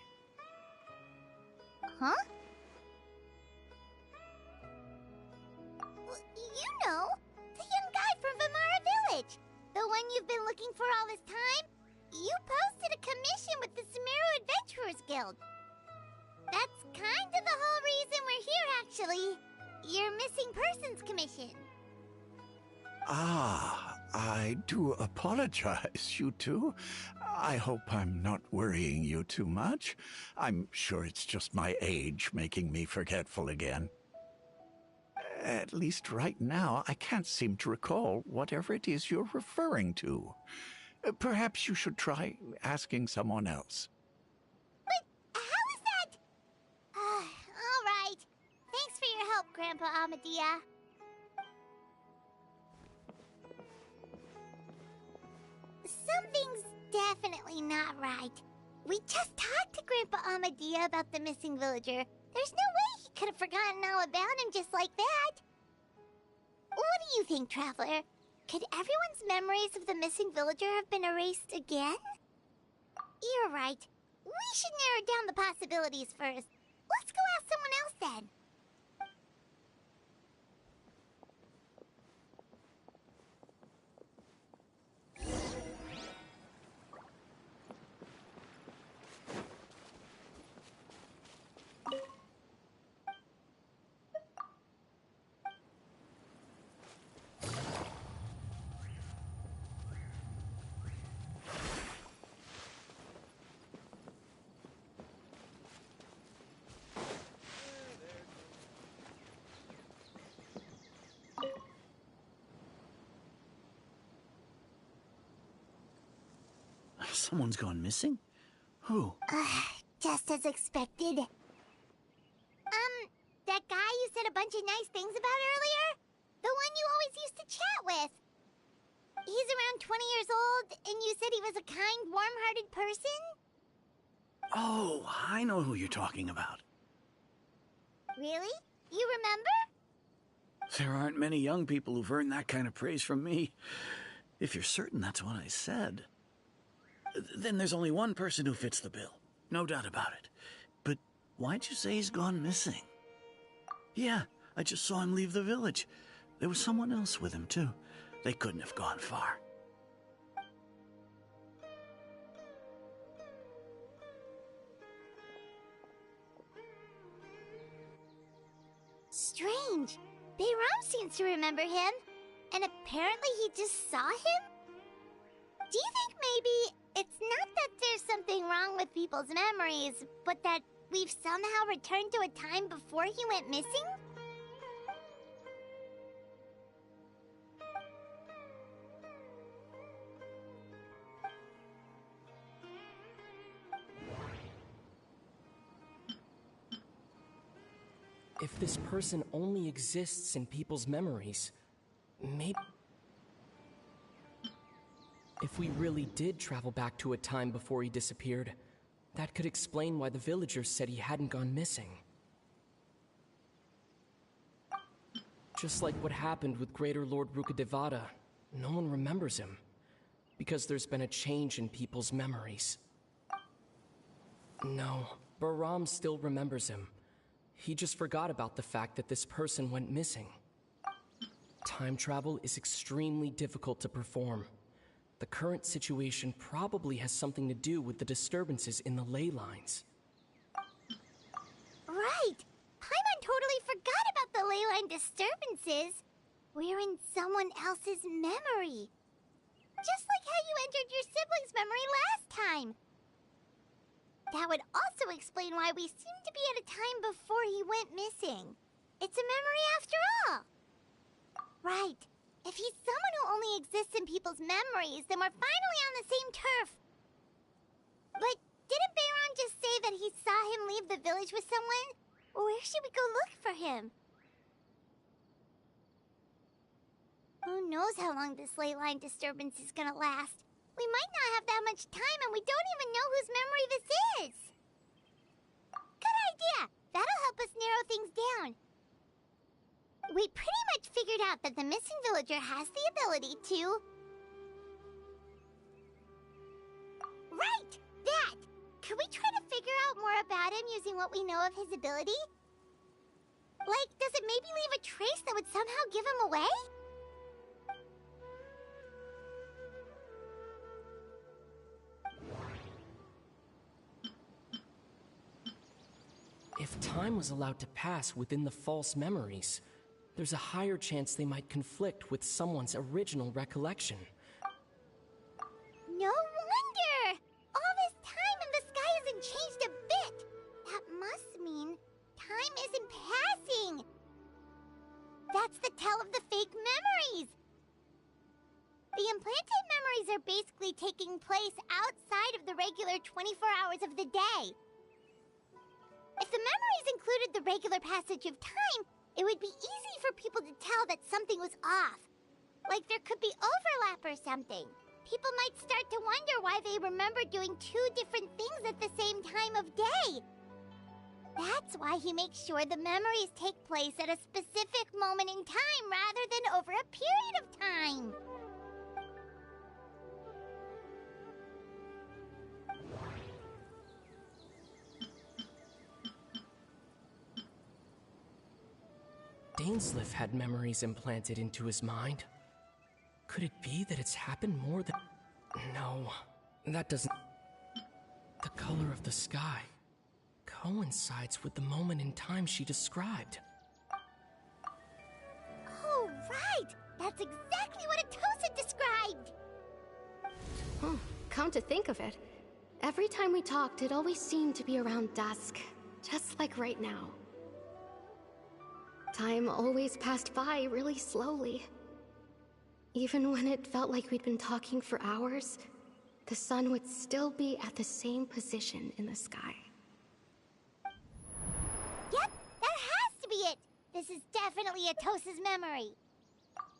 A: Huh? Well, you know, the young guy from Vamara Village. The one you've been looking for all this time. You posted a commission with the Sumeru Adventurers Guild. That's kind of the whole reason we're here, actually. Your missing persons commission.
F: Ah, I do apologize, you two. I hope I'm not worrying you too much. I'm sure it's just my age making me forgetful again. At least right now, I can't seem to recall whatever it is you're referring to. Perhaps you should try asking someone else.
A: But how is that? All right. Thanks for your help, Grandpa Amadia. Something's definitely not right. We just talked to Grandpa Amadia about the missing villager. There's no way he could have forgotten all about him just like that. What do you think, Traveler? Could everyone's memories of the missing villager have been erased again? You're right. We should narrow down the possibilities first. Let's go ask someone else then.
B: Someone's gone missing? Who?
A: Just as expected. That guy you said a bunch of nice things about earlier? The one you always used to chat with. He's around 20 years old, and you said he was a kind, warm-hearted person?
B: Oh, I know who you're talking about.
A: Really? You remember?
B: There aren't many young people who've earned that kind of praise from me. If you're certain that's what I said. Then there's only one person who fits the bill. No doubt about it. But why'd you say he's gone missing? Yeah, I just saw him leave the village. There was someone else with him, too. They couldn't have gone far.
A: Strange. Bayram seems to remember him. And apparently he just saw him? Do you think maybe it's not that there's something wrong with people's memories, but that we've somehow returned to a time before he went missing?
K: If this person only exists in people's memories, maybe... If we really did travel back to a time before he disappeared, that could explain why the villagers said he hadn't gone missing. Just like what happened with Greater Lord Rukadevada, no one remembers him, because there's been a change in people's memories. No, Bahram still remembers him. He just forgot about the fact that this person went missing. Time travel is extremely difficult to perform. The current situation probably has something to do with the disturbances in the ley lines.
A: Right! Paimon totally forgot about the ley line disturbances. We're in someone else's memory. Just like how you entered your sibling's memory last time. That would also explain why we seem to be at a time before he went missing. It's a memory after all. Right. If he's someone who only exists in people's memories, then we're finally on the same turf. But didn't Bayron just say that he saw him leave the village with someone? Where should we go look for him? Who knows how long this ley line disturbance is gonna last? We might not have that much time, and we don't even know whose memory this is. Good idea! That'll help us narrow things down. We pretty much figured out that the missing villager has the ability to... Right! That! Could we try to figure out more about him using what we know of his ability? Like, does it maybe leave a trace that would somehow give him away?
K: If time was allowed to pass within the false memories, there's a higher chance they might conflict with someone's original recollection.
A: No wonder! All this time and the sky hasn't changed a bit! That must mean time isn't passing! That's the tell of the fake memories! The implanted memories are basically taking place outside of the regular 24 hours of the day. If the memories included the regular passage of time, it would be easy for people to tell that something was off. Like there could be overlap or something. People might start to wonder why they remember doing two different things at the same time of day. That's why he makes sure the memories take place at a specific moment in time rather than over a period of time.
K: Dainsleif had memories implanted into his mind. Could it be that it's happened more than... No, that doesn't... The color of the sky coincides with the moment in time she described.
A: Oh, right! That's exactly what Atosa described!
G: Come to think of it, every time we talked, it always seemed to be around dusk, just like right now. Time always passed by really slowly. Even when it felt like we'd been talking for hours, the sun would still be at the same position in the sky.
A: Yep, that has to be it! This is definitely Atosa's memory.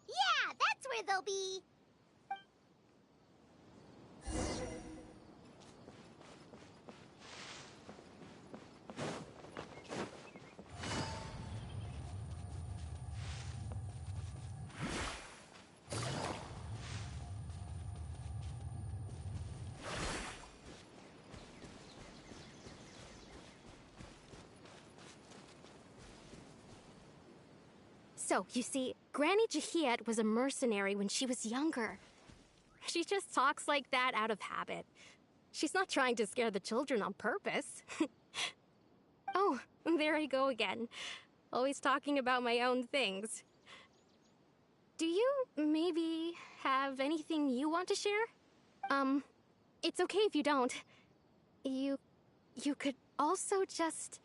A: Yeah, that's where they'll be!
G: So, you see, Granny Jahiet was a mercenary when she was younger. She just talks like that out of habit. She's not trying to scare the children on purpose. Oh, there I go again. Always talking about my own things. Do you maybe have anything you want to share? It's okay if you don't. You could also just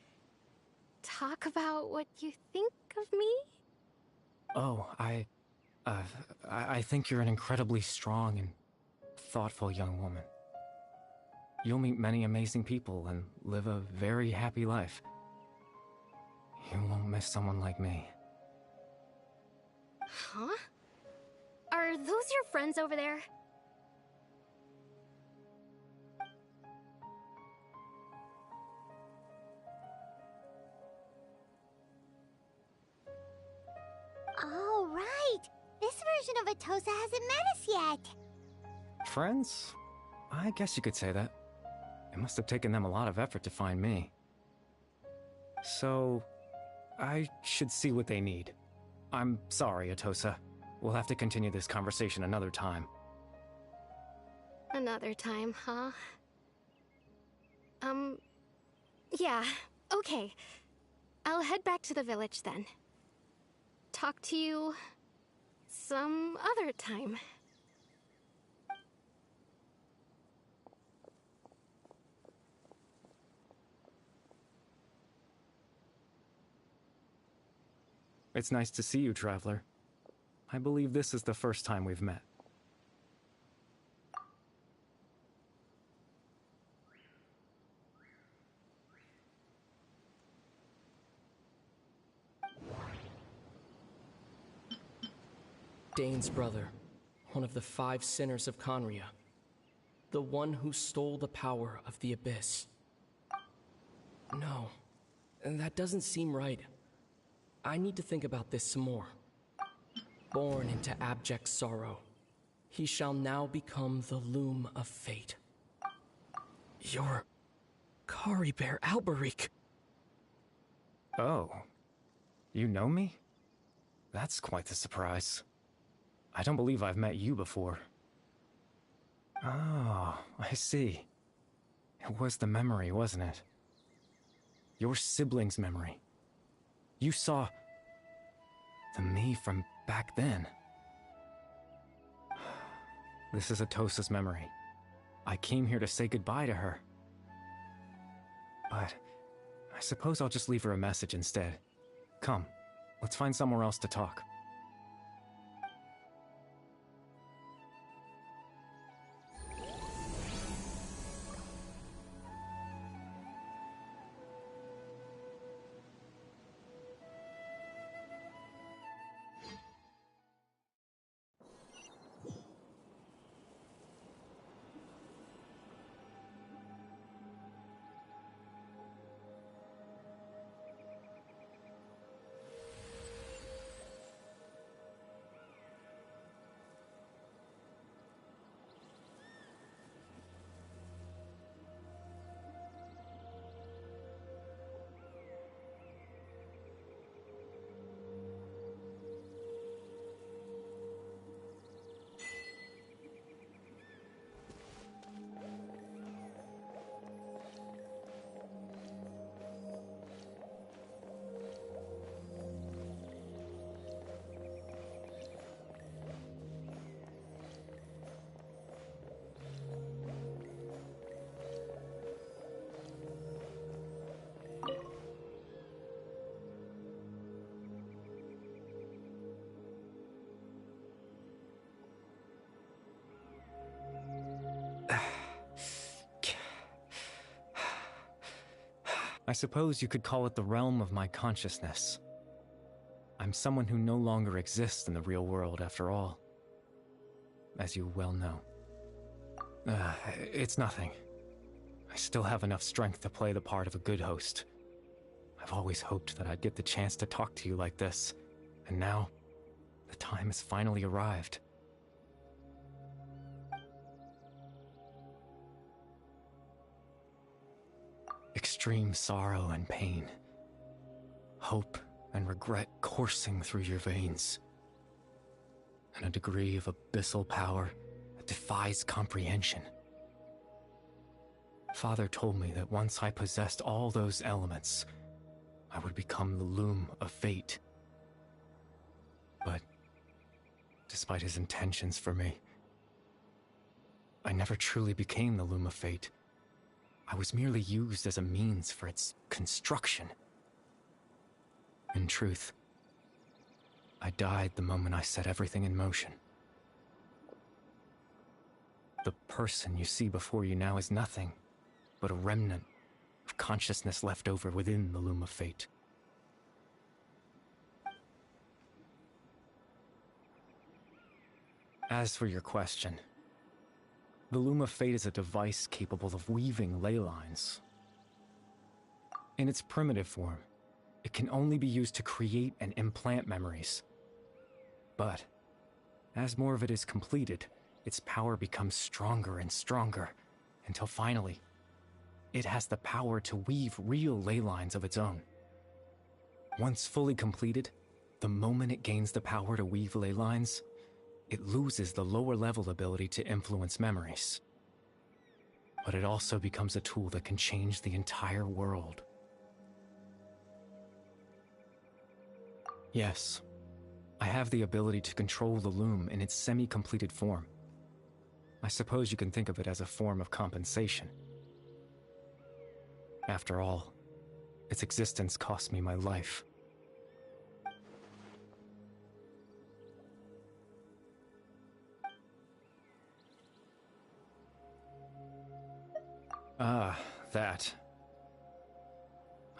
G: talk about what you think of me?
J: Oh, I think you're an incredibly strong and thoughtful young woman. You'll meet many amazing people and live a very happy life. You won't miss someone like me.
G: Huh? Are those your friends over there?
A: Oh, right! This version of Atosa hasn't met us yet!
J: Friends? I guess you could say that. It must have taken them a lot of effort to find me. So, I should see what they need. I'm sorry, Atosa. We'll have to continue this conversation another time.
G: Another time, huh? Yeah, okay. I'll head back to the village then. Talk to you some other time.
J: It's nice to see you, Traveler. I believe this is the first time we've met.
K: Dane's brother, one of the 5 sinners of Conria. The one who stole the power of the Abyss. No, That doesn't seem right. I need to think about this some more. Born into abject sorrow, he shall now become the loom of fate. You're Karibert Alberic.
J: Oh. You know me? That's quite the surprise. I don't believe I've met you before. Oh, I see. It was the memory, wasn't it? Your sibling's memory. You saw the me from back then. This is Atosa's memory. I came here to say goodbye to her. But I suppose I'll just leave her a message instead. Come, let's find somewhere else to talk. I suppose you could call it the realm of my consciousness. I'm someone who no longer exists in the real world, after all. As you well know. It's nothing. I still have enough strength to play the part of a good host. I've always hoped that I'd get the chance to talk to you like this, and now, the time has finally arrived. Extreme sorrow and pain. Hope and regret coursing through your veins. And a degree of abyssal power that defies comprehension. Father told me that once I possessed all those elements, I would become the loom of fate. But, despite his intentions for me, I never truly became the loom of fate. I was merely used as a means for its construction. In truth, I died the moment I set everything in motion. The person you see before you now is nothing but a remnant of consciousness left over within the loom of fate. As for your question, the loom of fate is a device capable of weaving ley lines. In its primitive form, it can only be used to create and implant memories. But, as more of it is completed, its power becomes stronger and stronger, until finally, it has the power to weave real ley lines of its own. Once fully completed, the moment it gains the power to weave ley lines, it loses the lower-level ability to influence memories. But it also becomes a tool that can change the entire world. Yes, I have the ability to control the loom in its semi-completed form. I suppose you can think of it as a form of compensation. After all, its existence cost me my life. Ah, that.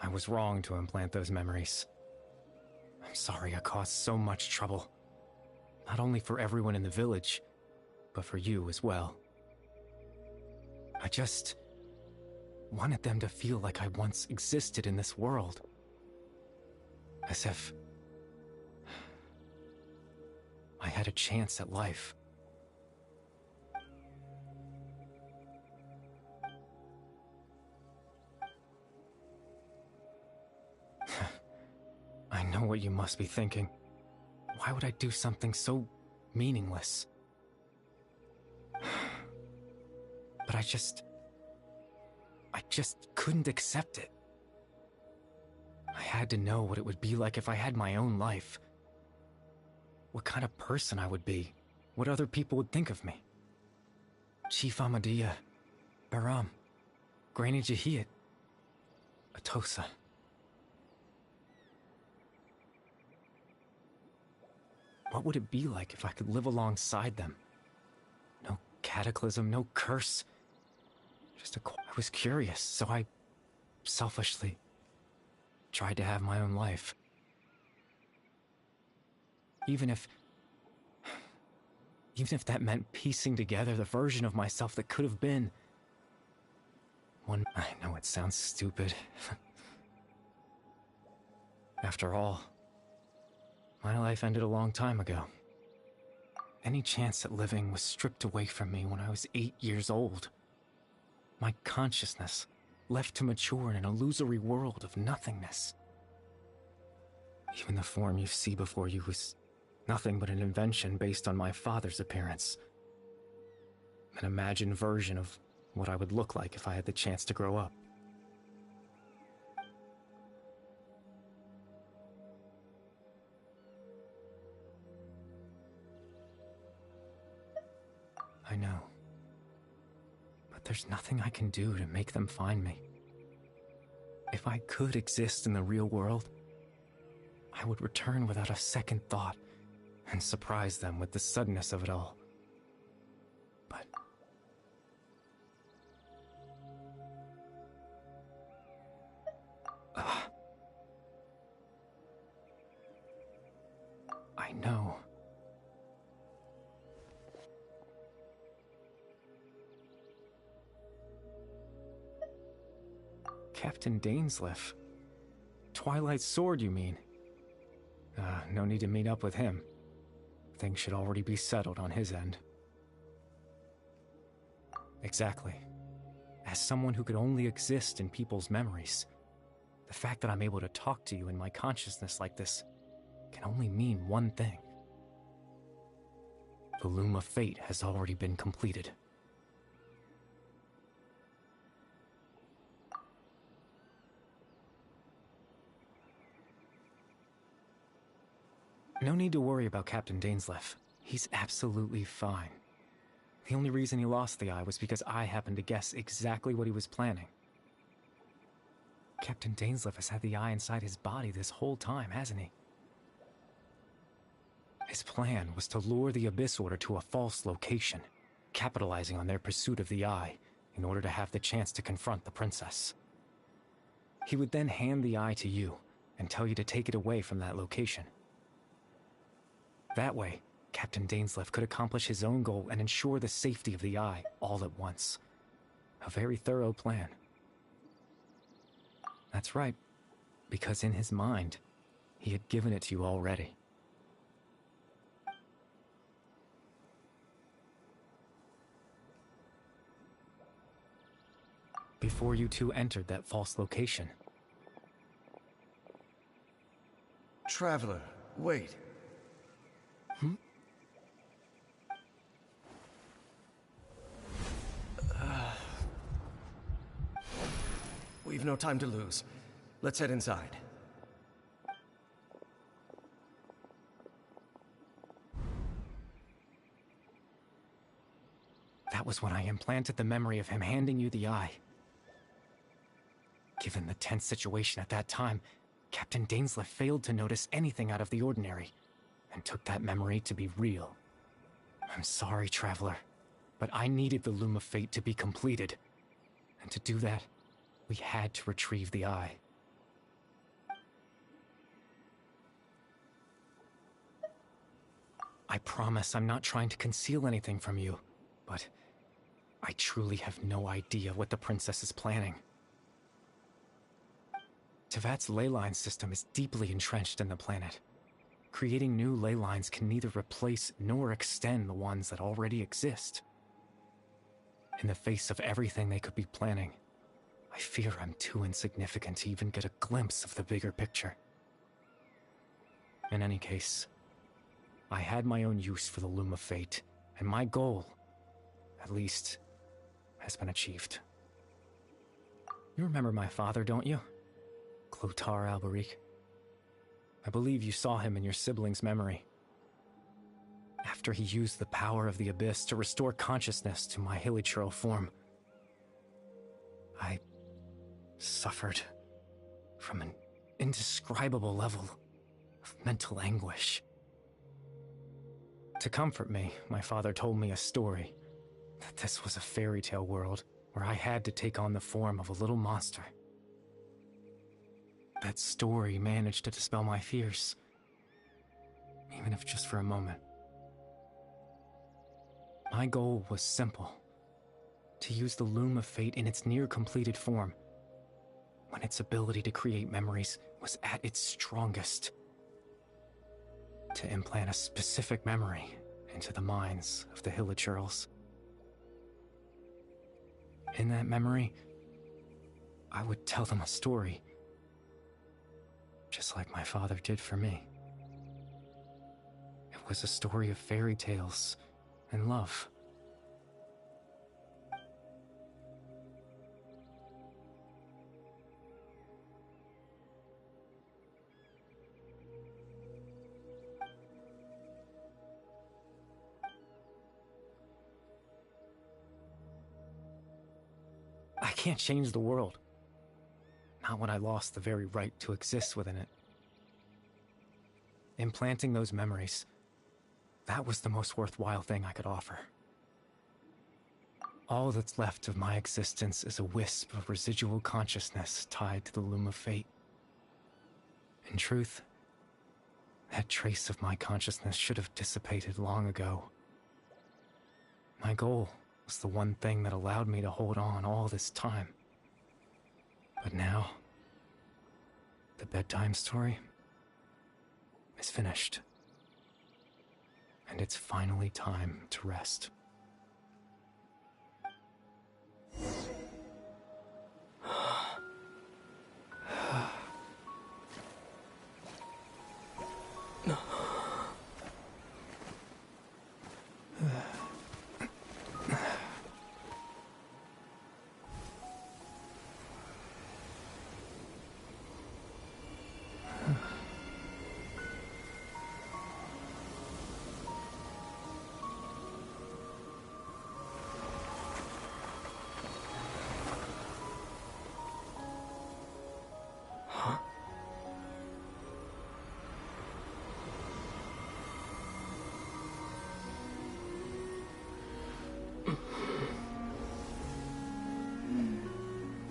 J: I was wrong to implant those memories. I'm sorry I caused so much trouble. Not only for everyone in the village, but for you as well. I just wanted them to feel like I once existed in this world. As if I had a chance at life. I know what you must be thinking. Why would I do something so meaningless? But I just couldn't accept it. I had to know what it would be like if I had my own life. What kind of person I would be. What other people would think of me. Chief Ahmadiyya, Baram, Granny Jahiyat, Atosa. What would it be like if I could live alongside them? No cataclysm, no curse. I was curious, so I selfishly tried to have my own life. Even if that meant piecing together the version of myself that could have been. I know it sounds stupid. After all, my life ended a long time ago. Any chance at living was stripped away from me when I was 8 years old. My consciousness left to mature in an illusory world of nothingness. Even the form you see before you was nothing but an invention based on my father's appearance. An imagined version of what I would look like if I had the chance to grow up. I know. But there's nothing I can do to make them find me. If I could exist in the real world, I would return without a second thought and surprise them with the suddenness of it all. But I know. Captain Dainsleif. Twilight's sword, you mean? No need to meet up with him. Things should already be settled on his end. Exactly. As someone who could only exist in people's memories, the fact that I'm able to talk to you in my consciousness like this can only mean one thing. The loom of fate has already been completed. No need to worry about Captain Dainsleif. He's absolutely fine. The only reason he lost the eye was because I happened to guess exactly what he was planning. Captain Dainsleif has had the eye inside his body this whole time, hasn't he? His plan was to lure the Abyss Order to a false location, capitalizing on their pursuit of the eye in order to have the chance to confront the princess. He would then hand the eye to you and tell you to take it away from that location. That way, Captain Dainsleif could accomplish his own goal and ensure the safety of the eye all at once. A very thorough plan. That's right, because in his mind, he had given it to you already. Before you two entered that false location.
H: Traveler, wait. We've no time to lose. Let's head inside.
J: That was when I implanted the memory of him handing you the eye. Given the tense situation at that time, Captain Dainsleif failed to notice anything out of the ordinary, and took that memory to be real. I'm sorry, Traveler, but I needed the Loom of Fate to be completed. And to do that, we had to retrieve the eye. I promise I'm not trying to conceal anything from you, but I truly have no idea what the princess is planning. Tevat's ley line system is deeply entrenched in the planet. Creating new ley lines can neither replace nor extend the ones that already exist. In the face of everything they could be planning, I fear I'm too insignificant to even get a glimpse of the bigger picture. In any case, I had my own use for the Loom of Fate, and my goal, at least, has been achieved. You remember my father, don't you? Clotar Alberic. I believe you saw him in your sibling's memory. After he used the power of the Abyss to restore consciousness to my hilichurl form, I suffered from an indescribable level of mental anguish. To comfort me, my father told me a story, that this was a fairy tale world where I had to take on the form of a little monster. That story managed to dispel my fears, even if just for a moment. My goal was simple: to use the Loom of Fate in its near-completed form, when its ability to create memories was at its strongest. To implant a specific memory into the minds of the hilichurls. In that memory, I would tell them a story, just like my father did for me. It was a story of fairy tales and love. I can't change the world. Not when I lost the very right to exist within it. Implanting those memories, that was the most worthwhile thing I could offer. All that's left of my existence is a wisp of residual consciousness tied to the Loom of Fate. In truth, that trace of my consciousness should have dissipated long ago. My goal was the one thing that allowed me to hold on all this time. But now, the bedtime story is finished. And it's finally time to rest.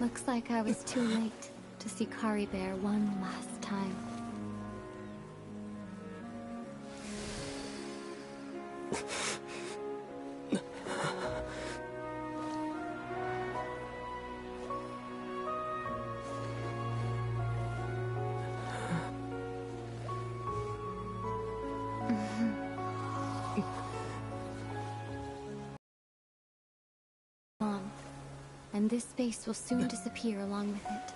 I: Looks like I was too late to see Caribert one last time. And this space will soon disappear along with it.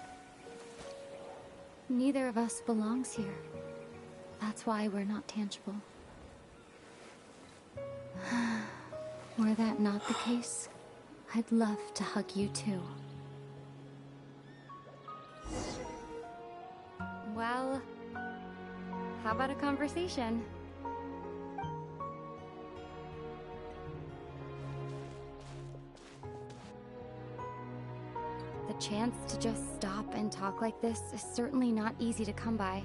I: Neither of us belongs here. That's why we're not tangible. Were that not the case, I'd love to hug you too. Well, how about a conversation? The chance to just stop and talk like this is certainly not easy to come by.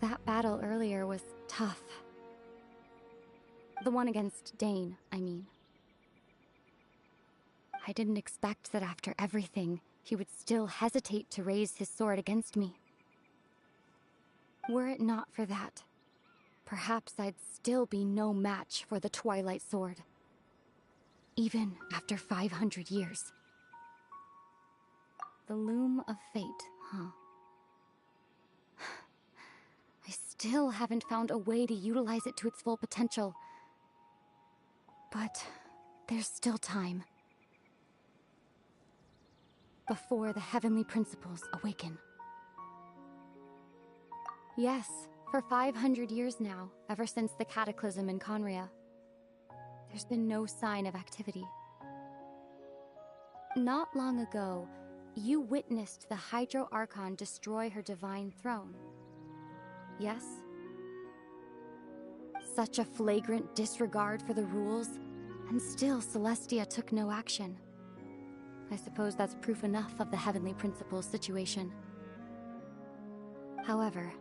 I: That battle earlier was tough. The one against Dane, I mean. I didn't expect that after everything, he would still hesitate to raise his sword against me. Were it not for that, perhaps I'd still be no match for the Twilight Sword. Even after 500 years. The loom of fate, huh? I still haven't found a way to utilize it to its full potential. But there's still time. Before the heavenly principles awaken. Yes, for 500 years now, ever since the cataclysm in Conria, there's been no sign of activity. Not long ago, you witnessed the Hydro Archon destroy her divine throne. Yes? Such a flagrant disregard for the rules, and still Celestia took no action. I suppose that's proof enough of the Heavenly Principles situation. However,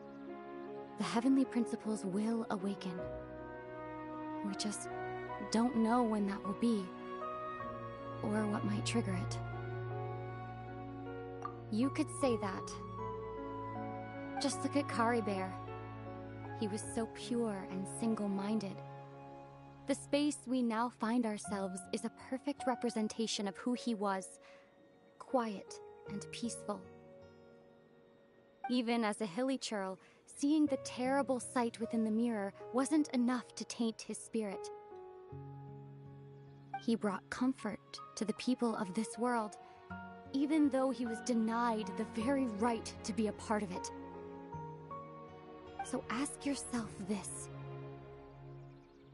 I: the Heavenly Principles will awaken. We just don't know when that will be, or what might trigger it. You could say that. Just look at Caribert. He was so pure and single-minded. The space we now find ourselves is a perfect representation of who he was. Quiet and peaceful. Even as a hilly churl, seeing the terrible sight within the mirror wasn't enough to taint his spirit. He brought comfort to the people of this world, even though he was denied the very right to be a part of it. So ask yourself this.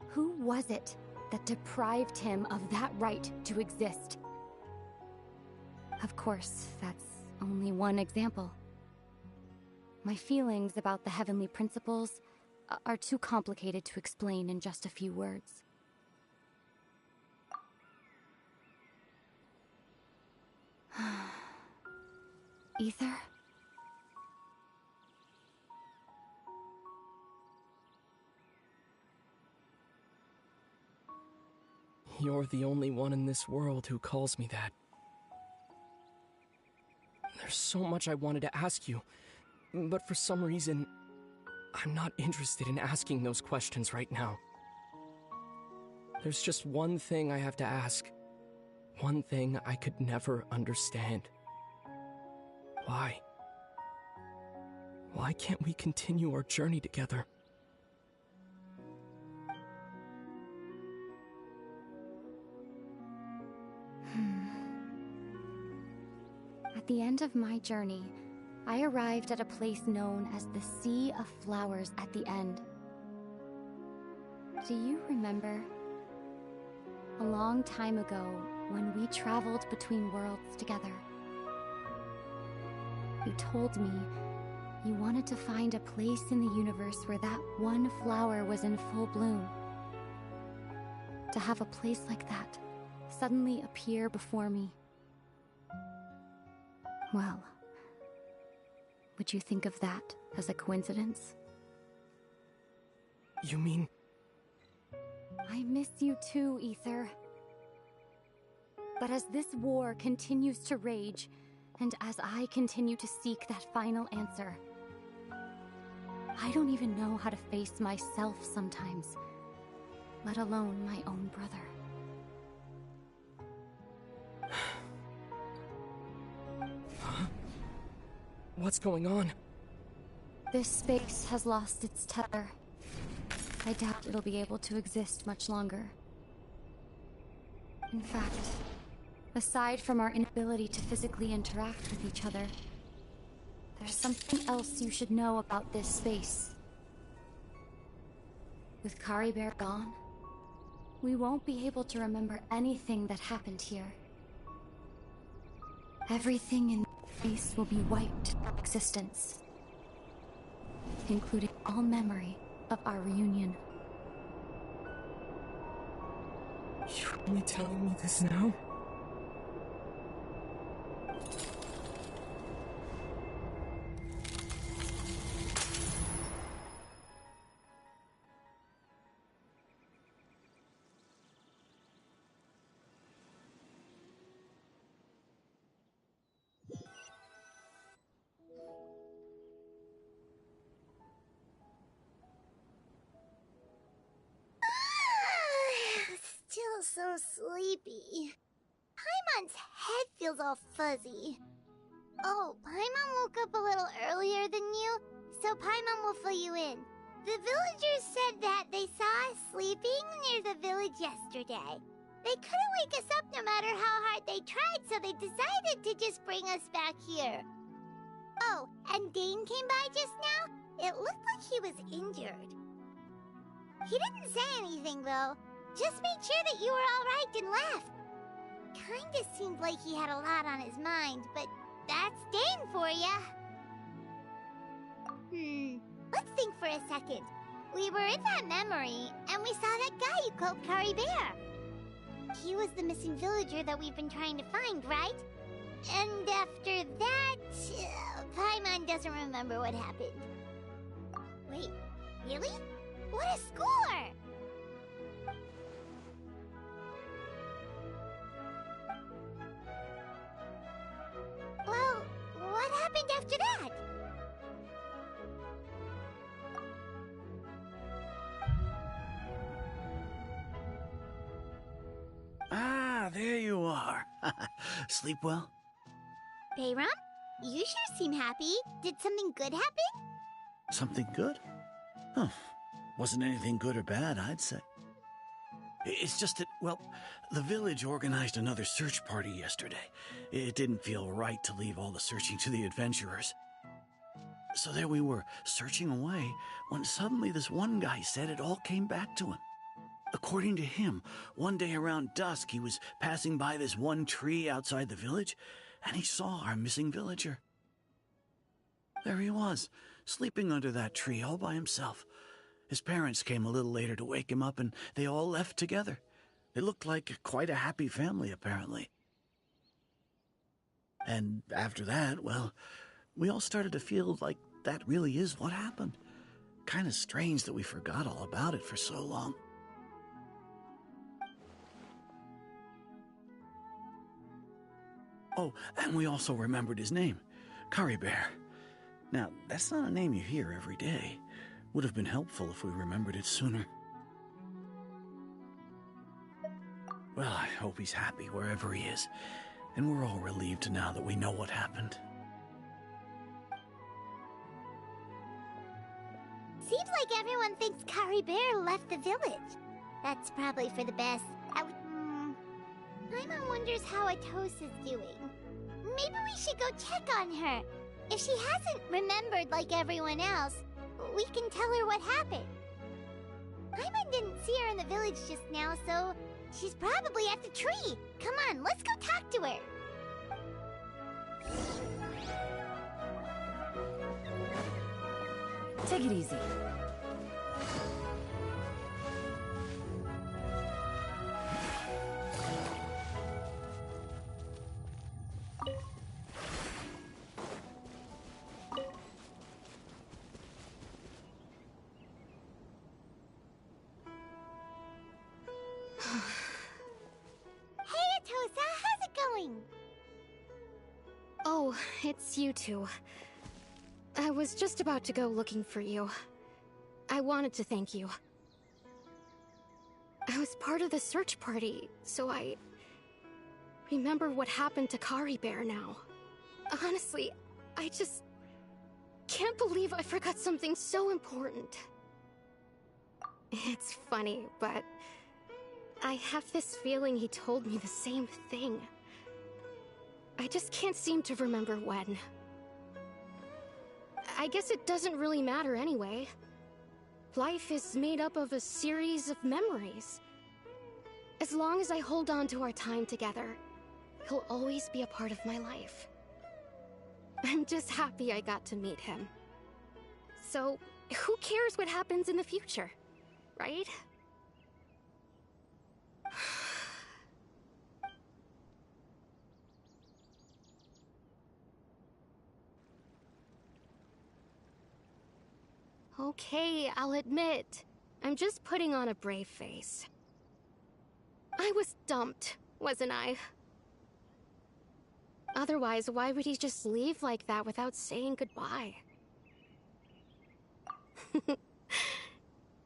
I: Who was it that deprived him of that right to exist? Of course, that's only one example. My feelings about the Heavenly Principles are too complicated to explain in just a few words. Ether?
K: You're the only one in this world who calls me that. There's so much I wanted to ask you, but for some reason, I'm not interested in asking those questions right now. There's just one thing I have to ask. One thing I could never understand. Why? Why can't we continue our journey together?
I: At the end of my journey, I arrived at a place known as the Sea of Flowers at the end. Do you remember? A long time ago, when we traveled between worlds together. You told me you wanted to find a place in the universe where that one flower was in full bloom. To have a place like that suddenly appear before me. Well, would you think of that as a coincidence?
K: You mean...
I: I miss you too, Ether. But as this war continues to rage, and as I continue to seek that final answer, I don't even know how to face myself sometimes, let alone my own brother.
K: Huh? What's going on?
I: This space has lost its tether. I doubt it'll be able to exist much longer. In fact, aside from our inability to physically interact with each other, there's something else you should know about this space. With Caribert gone, we won't be able to remember anything that happened here. Everything in space will be wiped from existence, including all memory of our reunion.
K: You're only telling me this now?
A: Still so sleepy. Paimon's head feels all fuzzy. Oh, Paimon woke up a little earlier than you, so Paimon will fill you in. The villagers said that they saw us sleeping near the village yesterday. They couldn't wake us up no matter how hard they tried, so they decided to just bring us back here. Oh, and Dane came by just now. It looked like he was injured. He didn't say anything, though. Just made sure that you were all right and left. Kinda seemed like he had a lot on his mind, but that's Dane for ya. Let's think for a second. We were in that memory, and we saw that guy you called Karibert. He was the missing villager that we've been trying to find, right? And after that, Paimon doesn't remember what happened. Wait, really? What a score! Well, what happened after that?
B: Ah, there you are. Sleep well?
A: Bayram, you sure seem happy. Did something good happen?
B: Something good? Huh. Wasn't anything good or bad, I'd say. It's just that, well, the village organized another search party yesterday. It didn't feel right to leave all the searching to the adventurers. So there we were, searching away, when suddenly this one guy said it all came back to him. According to him, one day around dusk he was passing by this one tree outside the village, and he saw our missing villager. There he was, sleeping under that tree all by himself. His parents came a little later to wake him up, and they all left together. It looked like quite a happy family, apparently. And after that, well, we all started to feel like that really is what happened. Kind of strange that we forgot all about it for so long. Oh, and we also remembered his name, Karibert. Now, that's not a name you hear every day. Would have been helpful if we remembered it sooner. Well, I hope he's happy wherever he is, and we're all relieved now that we know what happened.
A: Seems like everyone thinks Karibert left the village. That's probably for the best. Paimon wonders how Atosa's doing. Maybe we should go check on her. If she hasn't remembered like everyone else, we can tell her what happened. Paimon didn't see her in the village just now, so she's probably at the tree. Come on, let's go talk to her.
D: Take it easy.
G: Oh, it's you two. I was just about to go looking for you. I wanted to thank you. I was part of the search party, so I remember what happened to Karibert now. Honestly, I just can't believe I forgot something so important. It's funny, but I have this feeling he told me the same thing. I just can't seem to remember when. I guess it doesn't really matter anyway. Life is made up of a series of memories. As long as I hold on to our time together, he'll always be a part of my life. I'm just happy I got to meet him. So, who cares what happens in the future, right? Okay, I'll admit, I'm just putting on a brave face. I was dumped, wasn't I? Otherwise, why would he just leave like that without saying goodbye?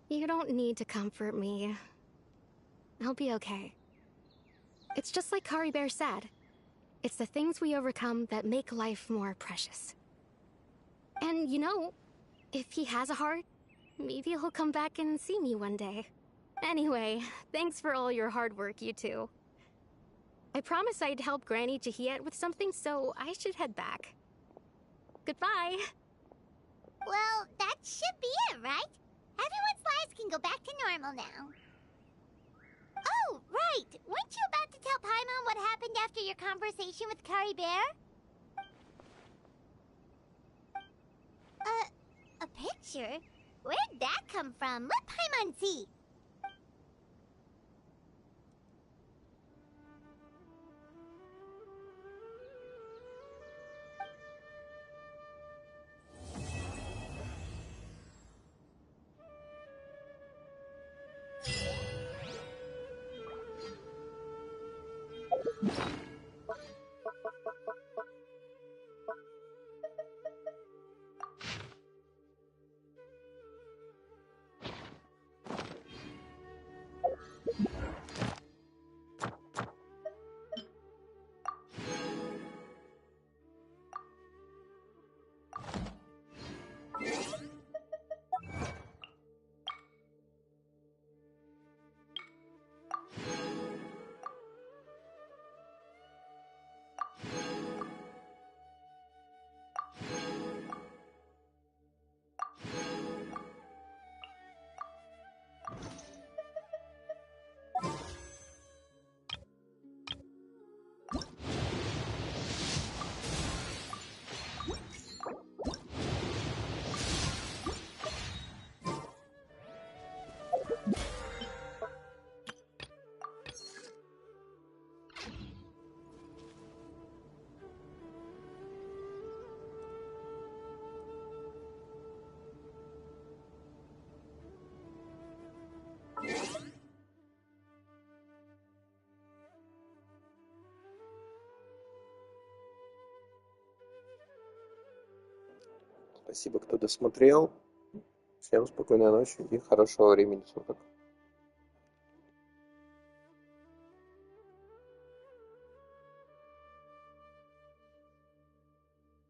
G: You don't need to comfort me. I'll be okay. It's just like Karibert said. It's the things we overcome that make life more precious. And you know, if he has a heart, maybe he'll come back and see me one day. Anyway, thanks for all your hard work, you two. I promised I'd help Granny Jahiet with something, so I should head back. Goodbye.
A: Well, that should be it, right? Everyone's lives can go back to normal now. Oh, right! Weren't you about to tell Paimon what happened after your conversation with Caribert? A picture? Where'd that come from? Let Paimon see.
L: Спасибо, кто досмотрел. Всем спокойной ночи и хорошего времени суток.